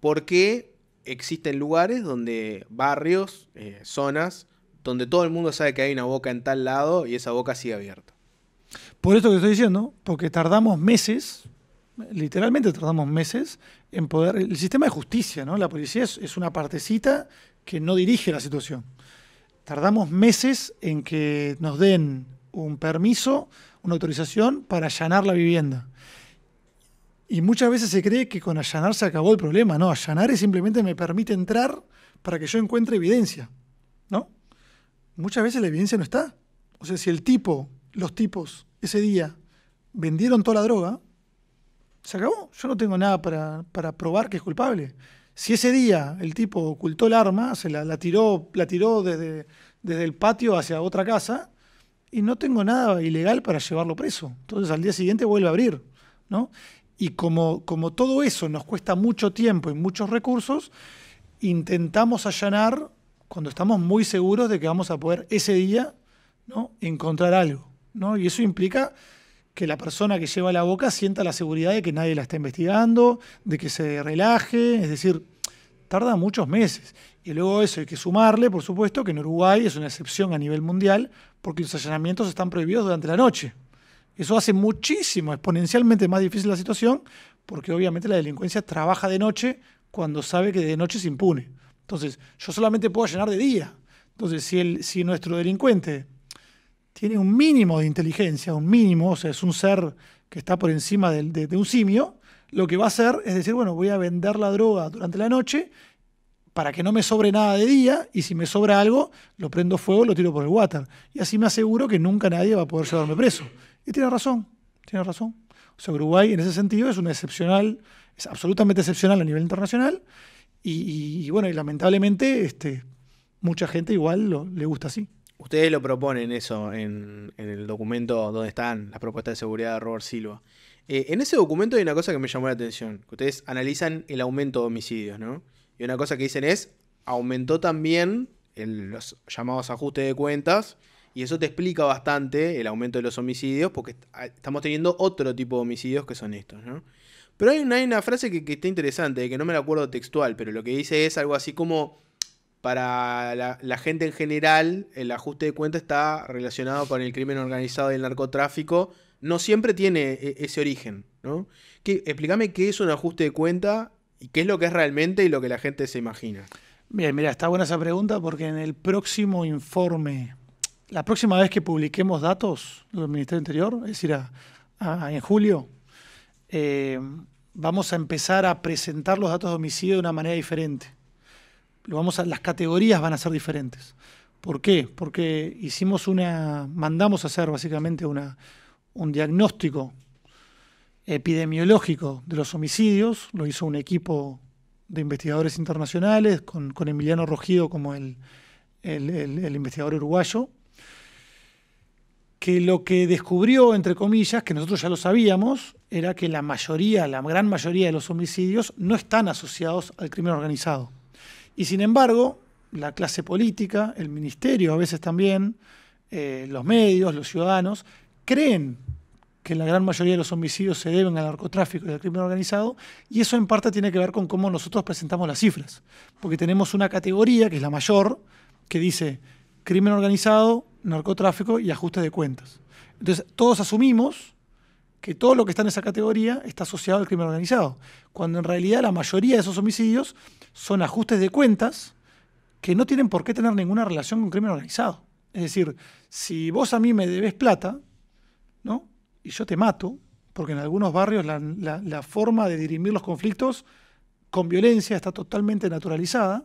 ¿Por qué existen lugares donde barrios, zonas, donde todo el mundo sabe que hay una boca en tal lado y esa boca sigue abierta? Por esto que estoy diciendo, porque tardamos meses, literalmente tardamos meses, en poder... El sistema de justicia, ¿no? La policía es una partecita que no dirige la situación. Tardamos meses en que nos den un permiso, una autorización para allanar la vivienda. Y muchas veces se cree que con allanar se acabó el problema. No, allanar es simplemente me permite entrar para que yo encuentre evidencia, ¿no? Muchas veces la evidencia no está. O sea, si los tipos, ese día vendieron toda la droga, se acabó. Yo no tengo nada para probar que es culpable. Si ese día el tipo ocultó el arma, se la tiró desde el patio hacia otra casa, y no tengo nada ilegal para llevarlo preso. Entonces al día siguiente vuelve a abrir, ¿no? Y como todo eso nos cuesta mucho tiempo y muchos recursos, intentamos allanar cuando estamos muy seguros de que vamos a poder ese día, ¿no?, encontrar algo, ¿no? Y eso implica que la persona que lleva la boca sienta la seguridad de que nadie la está investigando, de que se relaje, es decir, tarda muchos meses. Y luego eso hay que sumarle, por supuesto, que en Uruguay es una excepción a nivel mundial porque los allanamientos están prohibidos durante la noche. Eso hace muchísimo, exponencialmente más difícil la situación, porque obviamente la delincuencia trabaja de noche cuando sabe que de noche es impune. Entonces, yo solamente puedo allanar de día. Entonces, si nuestro delincuente tiene un mínimo de inteligencia, un mínimo, o sea, es un ser que está por encima de un simio, lo que va a hacer es decir, bueno, voy a vender la droga durante la noche para que no me sobre nada de día, y si me sobra algo, lo prendo fuego, lo tiro por el water. Y así me aseguro que nunca nadie va a poder llevarme preso. Y tiene razón. O sea, Uruguay en ese sentido es absolutamente excepcional a nivel internacional, y bueno, y lamentablemente mucha gente igual le gusta así. Ustedes lo proponen eso en el documento donde están las propuestas de seguridad de Robert Silva. En ese documento hay una cosa que me llamó la atención, que ustedes analizan el aumento de homicidios, ¿no? Y una cosa que dicen es, aumentó también los llamados ajustes de cuentas Y eso te explica bastante el aumento de los homicidios, porque estamos teniendo otro tipo de homicidios que son estos, ¿no? Pero hay una frase que está interesante, que no me la acuerdo textual, pero lo que dice es algo así como: para la gente en general, el ajuste de cuenta está relacionado con el crimen organizado y el narcotráfico. No siempre tiene ese origen, ¿no? Explícame qué es un ajuste de cuenta y qué es lo que es realmente y lo que la gente se imagina. Bien, mira, está buena esa pregunta porque en el próximo informe, la próxima vez que publiquemos datos del Ministerio del Interior, es decir, en julio, vamos a empezar a presentar los datos de homicidio de una manera diferente. Las categorías van a ser diferentes. ¿Por qué? Porque mandamos a hacer básicamente un diagnóstico epidemiológico de los homicidios. Lo hizo un equipo de investigadores internacionales con Emiliano Rogido como el investigador uruguayo, que lo que descubrió, entre comillas, que nosotros ya lo sabíamos, era que la gran mayoría de los homicidios no están asociados al crimen organizado. Y sin embargo, la clase política, el ministerio a veces también, los medios, los ciudadanos, creen que la gran mayoría de los homicidios se deben al narcotráfico y al crimen organizado, y eso en parte tiene que ver con cómo nosotros presentamos las cifras. Porque tenemos una categoría, que es la mayor, que dice crimen organizado, narcotráfico y ajustes de cuentas. Entonces, todos asumimos que todo lo que está en esa categoría está asociado al crimen organizado, cuando en realidad la mayoría de esos homicidios son ajustes de cuentas que no tienen por qué tener ninguna relación con crimen organizado. Es decir, si vos a mí me debes plata, ¿no?, y yo te mato, porque en algunos barrios la forma de dirimir los conflictos con violencia está totalmente naturalizada,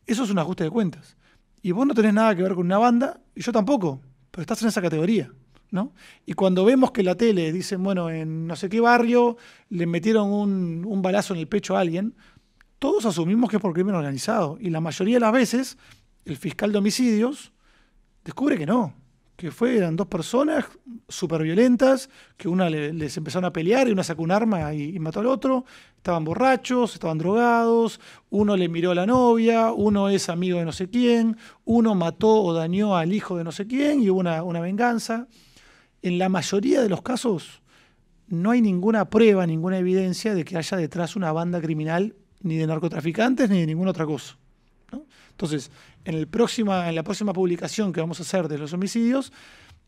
eso es un ajuste de cuentas. Y vos no tenés nada que ver con una banda, y yo tampoco, pero estás en esa categoría, ¿no? Y cuando vemos que la tele dicen, bueno, en no sé qué barrio le metieron un balazo en el pecho a alguien, todos asumimos que es por crimen organizado. Y la mayoría de las veces, el fiscal de homicidios descubre que no, que eran dos personas súper violentas, que una les empezaron a pelear y una sacó un arma y mató al otro, estaban borrachos, estaban drogados, uno le miró a la novia, uno es amigo de no sé quién, uno mató o dañó al hijo de no sé quién y hubo una venganza. En la mayoría de los casos no hay ninguna prueba, ninguna evidencia de que haya detrás una banda criminal, ni de narcotraficantes ni de ninguna otra cosa, ¿no? Entonces, en la próxima publicación que vamos a hacer de los homicidios,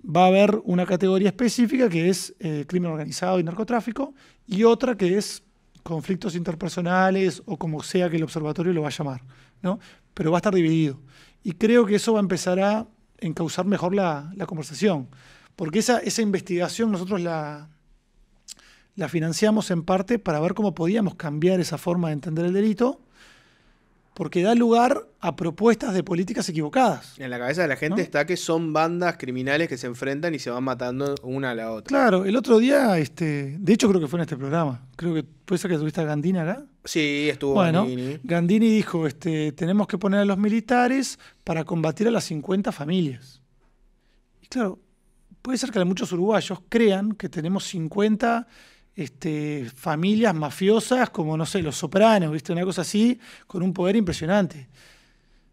va a haber una categoría específica que es crimen organizado y narcotráfico, y otra que es conflictos interpersonales o como sea que el observatorio lo va a llamar, ¿no? Pero va a estar dividido. Y creo que eso va a empezar a encauzar mejor la conversación. Porque esa investigación nosotros la financiamos en parte para ver cómo podíamos cambiar esa forma de entender el delito, porque da lugar a propuestas de políticas equivocadas. En la cabeza de la gente, ¿no?, está que son bandas criminales que se enfrentan y se van matando una a la otra. Claro, el otro día, de hecho creo que fue en este programa, creo que puede ser que tuviste a Gandini acá. Sí, estuvo Gandini. Bueno, Gandini dijo, tenemos que poner a los militares para combatir a las 50 familias. Y claro, puede ser que muchos uruguayos crean que tenemos 50 familias mafiosas como, no sé, los Sopranos, ¿viste? Una cosa así, con un poder impresionante.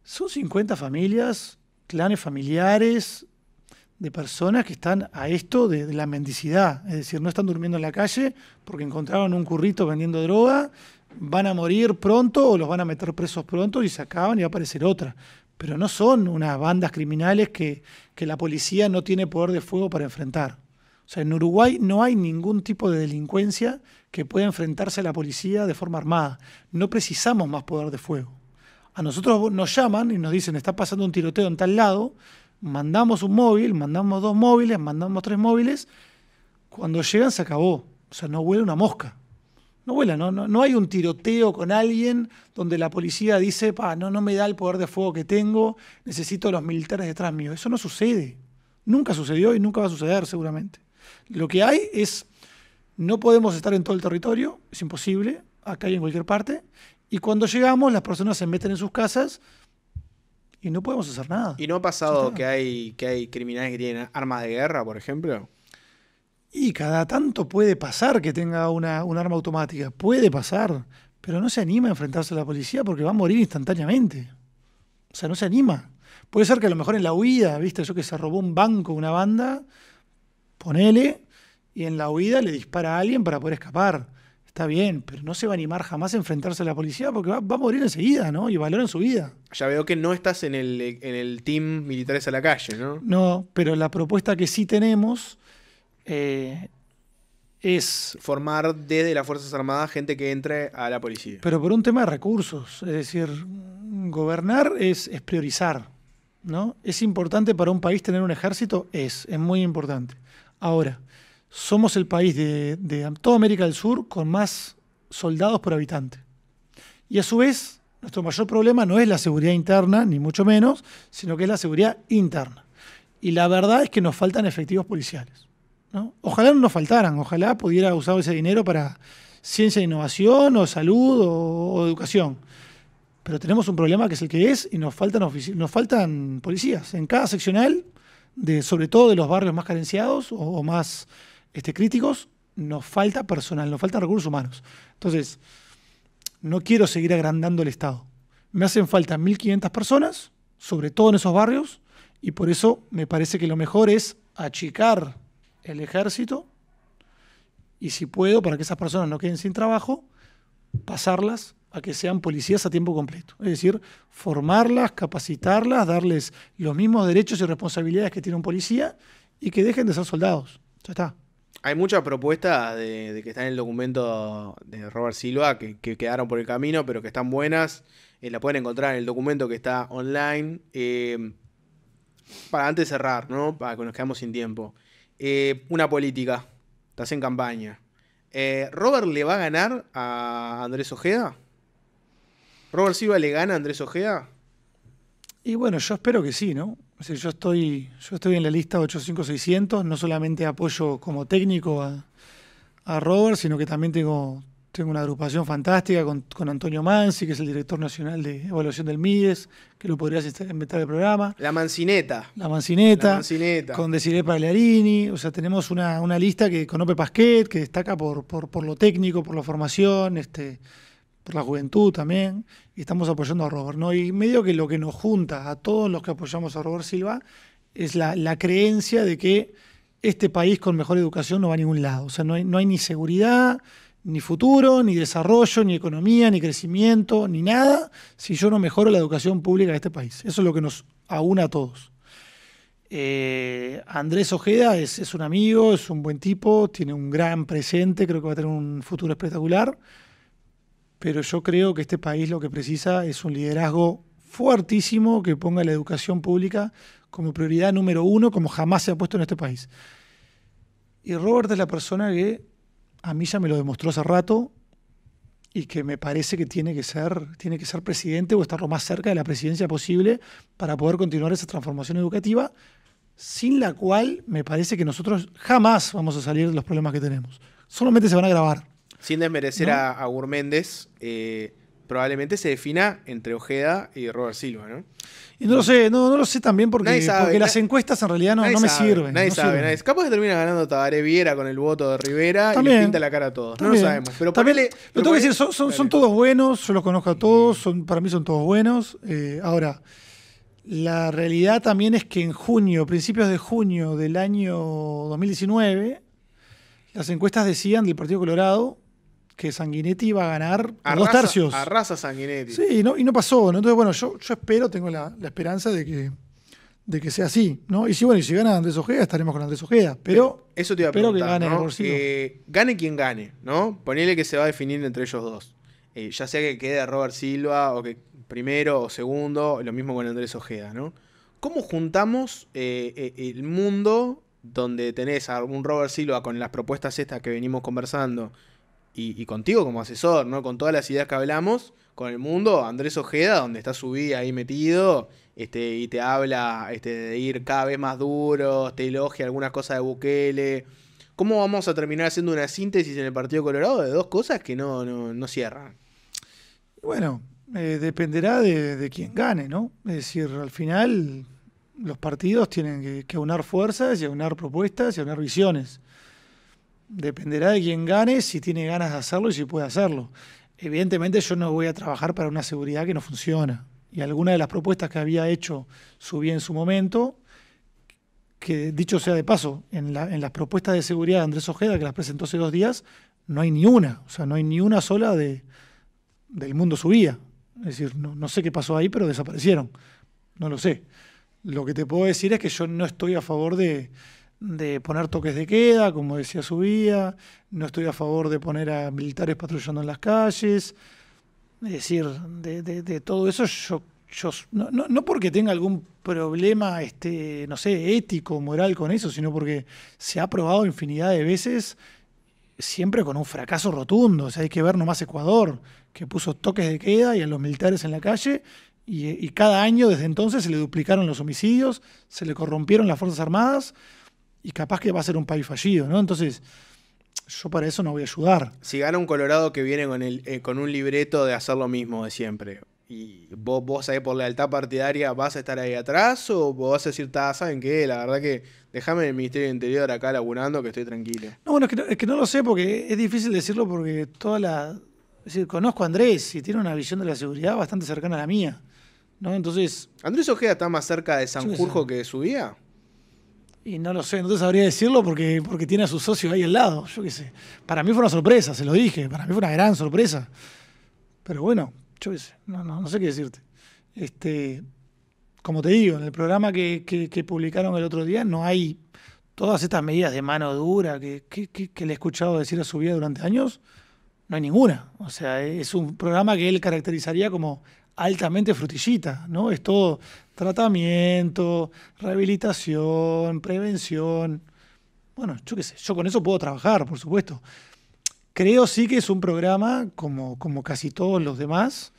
Son 50 familias, clanes familiares, de personas que están a esto de la mendicidad. Es decir, no están durmiendo en la calle porque encontraron un currito vendiendo droga, van a morir pronto o los van a meter presos pronto y se acaban y va a aparecer otra. Pero no son unas bandas criminales que la policía no tiene poder de fuego para enfrentar. O sea, en Uruguay no hay ningún tipo de delincuencia que pueda enfrentarse a la policía de forma armada. No precisamos más poder de fuego. A nosotros nos llaman y nos dicen, está pasando un tiroteo en tal lado, mandamos un móvil, mandamos 2 móviles, mandamos 3 móviles. Cuando llegan se acabó. O sea, no vuela una mosca. No vuela, no hay un tiroteo con alguien donde la policía dice, no me da el poder de fuego que tengo, necesito a los militares detrás mío. Eso no sucede. Nunca sucedió y nunca va a suceder seguramente. Lo que hay es, no podemos estar en todo el territorio, es imposible, acá y en cualquier parte, y cuando llegamos las personas se meten en sus casas y no podemos hacer nada. ¿Y no ha pasado que hay criminales que tienen armas de guerra, por ejemplo? Y cada tanto puede pasar que tenga un arma automática, puede pasar, pero no se anima a enfrentarse a la policía porque va a morir instantáneamente. O sea, no se anima. Puede ser que a lo mejor en la huida, ¿viste? Yo que se robó un banco, una banda, ponele, y en la huida le dispara a alguien para poder escapar. Está bien, pero no se va a animar jamás a enfrentarse a la policía porque va a morir enseguida, ¿no? Y valoran su vida. Ya veo que no estás en el team Militares a la Calle, ¿no? No, pero la propuesta que sí tenemos es... Formar desde las Fuerzas Armadas gente que entre a la policía. Pero por un tema de recursos, es decir, gobernar es priorizar, ¿no? ¿Es importante para un país tener un ejército? Es muy importante. Ahora, somos el país de toda América del Sur con más soldados por habitante. Y a su vez, nuestro mayor problema no es la seguridad interna, ni mucho menos, sino que es la seguridad interna. Y la verdad es que nos faltan efectivos policiales, ¿no? Ojalá no nos faltaran, ojalá pudiera usar ese dinero para ciencia e innovación, o salud, o educación. Pero tenemos un problema que es el que es, y nos faltan policías. En cada seccional, sobre todo de los barrios más carenciados o más críticos, nos falta personal, nos faltan recursos humanos. Entonces, no quiero seguir agrandando el Estado. Me hacen falta 1.500 personas, sobre todo en esos barrios, y por eso me parece que lo mejor es achicar el ejército y, si puedo, para que esas personas no queden sin trabajo, pasarlas a que sean policías a tiempo completo. Es decir, formarlas, capacitarlas, darles los mismos derechos y responsabilidades que tiene un policía y que dejen de ser soldados. Ya está. Hay muchas propuestas de que están en el documento de Robert Silva que quedaron por el camino, pero que están buenas. La pueden encontrar en el documento que está online. Para antes de cerrar, ¿no? Para que nos quedamos sin tiempo. Una política. Estás en campaña. ¿Robert le va a ganar a Andrés Ojeda? ¿Robert Silva le gana a Andrés Ojeda? Y bueno, yo espero que sí, ¿no? O sea, yo estoy en la lista 85600, no solamente apoyo como técnico a Robert, sino que también tengo una agrupación fantástica con Antonio Mansi, que es el director nacional de evaluación del MIDES, que lo podrías inventar el programa. La Mancineta. La Mancineta. Con Desiree Pagliarini. O sea, tenemos una lista con Ope Pasquet, que destaca por lo técnico, por la formación, por la juventud también, y estamos apoyando a Robert, ¿no? Y medio que lo que nos junta a todos los que apoyamos a Robert Silva es la creencia de que este país con mejor educación no va a ningún lado. O sea, no hay ni seguridad, ni futuro, ni desarrollo, ni economía, ni crecimiento, ni nada, si yo no mejoro la educación pública de este país. Eso es lo que nos aúna a todos. Andrés Ojeda es un amigo, es un buen tipo, tiene un gran presente, creo que va a tener un futuro espectacular. Pero yo creo que este país lo que precisa es un liderazgo fuertísimo que ponga la educación pública como prioridad número 1, como jamás se ha puesto en este país. Y Robert es la persona que a mí ya me lo demostró hace rato y que me parece que tiene que ser presidente o estar lo más cerca de la presidencia posible para poder continuar esa transformación educativa, sin la cual me parece que nosotros jamás vamos a salir de los problemas que tenemos. Solamente se van a agravar. Sin desmerecer, ¿no?, a Gurméndez, probablemente se defina entre Ojeda y Robert Silva, ¿no? Y no lo sé también porque las encuestas en realidad no me sirven. Nadie sabe. Capaz que termina ganando Tabaré Viera con el voto de Rivera y le pinta la cara a todos. También. No lo sabemos. Pero también, lo tengo que decir, son todos buenos, yo los conozco a todos, para mí son todos buenos. Ahora, la realidad también es que en principios de junio del año 2019, las encuestas decían del Partido Colorado que Sanguinetti iba a ganar por 2 tercios. Arrasa Sanguinetti. Sí, y no pasó, ¿no? Entonces, bueno, yo espero, tengo la esperanza de que sea así, ¿no? Y si gana Andrés Ojeda, estaremos con Andrés Ojeda. Pero eso te iba a preguntar, que gane, ¿no? Gane quien gane, ¿no? Ponele que se va a definir entre ellos dos. Ya sea que quede Robert Silva o que primero o segundo, lo mismo con Andrés Ojeda, ¿no? ¿Cómo juntamos el mundo donde tenés a un Robert Silva con las propuestas estas que venimos conversando y contigo como asesor, ¿no? Con todas las ideas que hablamos, con el mundo, Andrés Ojeda, donde está su vida ahí metido, y te habla de ir cada vez más duro, te elogia algunas cosas de Bukele? ¿Cómo vamos a terminar haciendo una síntesis en el Partido Colorado de dos cosas que no cierran? Bueno, dependerá de quién gane, ¿no? Es decir, al final los partidos tienen que aunar fuerzas y aunar propuestas y aunar visiones. Dependerá de quién gane, si tiene ganas de hacerlo y si puede hacerlo. Evidentemente yo no voy a trabajar para una seguridad que no funciona. y alguna de las propuestas que había hecho Subía en su momento, que dicho sea de paso, en las propuestas de seguridad de Andrés Ojeda, que las presentó hace 2 días, no hay ni una, o sea, no hay ni una sola del mundo Subía. Es decir, no sé qué pasó ahí, pero desaparecieron. No lo sé. Lo que te puedo decir es que yo no estoy a favor de poner toques de queda, como decía Subía, no estoy a favor de poner a militares patrullando en las calles. Es decir, de todo eso yo no porque tenga algún problema, no sé, ético, moral con eso, sino porque se ha probado infinidad de veces, siempre con un fracaso rotundo. O sea, hay que ver nomás Ecuador, que puso toques de queda y a los militares en la calle, y cada año desde entonces se le duplicaron los homicidios, se le corrompieron las Fuerzas Armadas, y capaz que va a ser un país fallido, ¿no? Entonces, yo para eso no voy a ayudar. Si gana un Colorado que viene con un libreto de hacer lo mismo de siempre, y vos ahí por lealtad partidaria vas a estar ahí atrás, o vos vas a decir, ¿saben qué? La verdad que déjame en el Ministerio del Interior acá laburando, que estoy tranquilo. No, bueno, es que no lo sé, porque es difícil decirlo, porque es decir, conozco a Andrés y tiene una visión de la seguridad bastante cercana a la mía, ¿no? Entonces... ¿Andrés Ojeda está más cerca de Sanjurjo que de Subía? Y no lo sé, no te sabría decirlo porque tiene a su socio ahí al lado, yo qué sé. Para mí fue una sorpresa, se lo dije, para mí fue una gran sorpresa. Pero bueno, yo qué sé, no sé qué decirte. Como te digo, en el programa que publicaron el otro día no hay todas estas medidas de mano dura que le he escuchado decir a su vida durante años, no hay ninguna. O sea, es un programa que él caracterizaría como altamente frutillita, ¿no? Es todo tratamiento, rehabilitación, prevención. Bueno, yo qué sé, yo con eso puedo trabajar, por supuesto. Creo sí que es un programa, como casi todos los demás,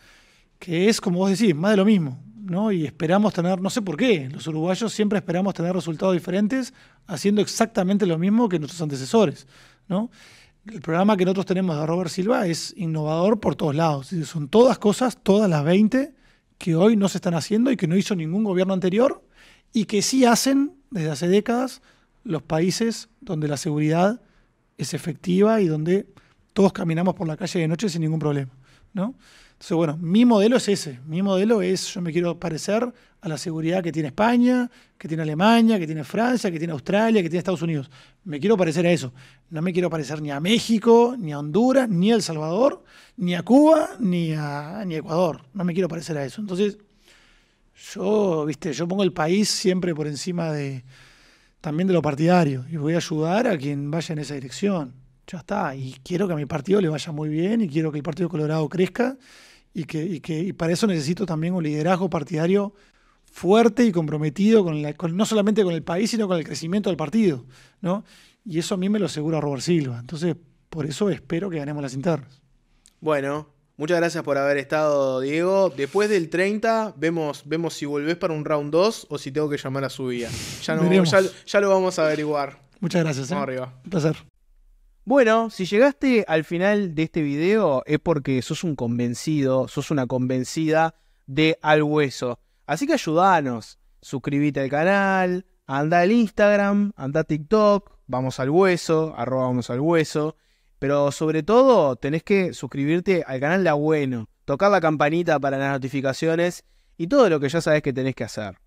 que es, como vos decís, más de lo mismo, ¿no? Y esperamos tener, no sé por qué, los uruguayos siempre esperamos tener resultados diferentes haciendo exactamente lo mismo que nuestros antecesores, ¿no? El programa que nosotros tenemos de Robert Silva es innovador por todos lados. Es decir, son todas cosas, todas las 20, que hoy no se están haciendo y que no hizo ningún gobierno anterior, y que sí hacen desde hace décadas los países donde la seguridad es efectiva y donde todos caminamos por la calle de noche sin ningún problema, ¿no? Entonces, bueno, mi modelo es ese. Mi modelo es, yo me quiero parecer a la seguridad que tiene España, que tiene Alemania, que tiene Francia, que tiene Australia, que tiene Estados Unidos. Me quiero parecer a eso. No me quiero parecer ni a México, ni a Honduras, ni a El Salvador, ni a Cuba, ni a Ecuador. No me quiero parecer a eso. Entonces, yo pongo el país siempre por encima también de lo partidario, y voy a ayudar a quien vaya en esa dirección. Ya está. Y quiero que a mi partido le vaya muy bien, y quiero que el Partido Colorado crezca, y para eso necesito también un liderazgo partidario fuerte y comprometido no solamente con el país, sino con el crecimiento del partido, ¿no? Y eso a mí me lo asegura Robert Silva. Entonces, por eso espero que ganemos las internas. Bueno, muchas gracias por haber estado, Diego. Después del 30 vemos si volvés para un round 2 o si tengo que llamar a Subía. Ya lo vamos a averiguar. Muchas gracias. Vamos arriba. Un placer. Bueno, si llegaste al final de este video es porque sos un convencido, sos una convencida de Al Hueso. Así que ayudanos, suscríbete al canal, anda al Instagram, anda a TikTok, vamos al hueso, @vamos al hueso. Pero sobre todo tenés que suscribirte al canal de A Bueno, tocar la campanita para las notificaciones y todo lo que ya sabés que tenés que hacer.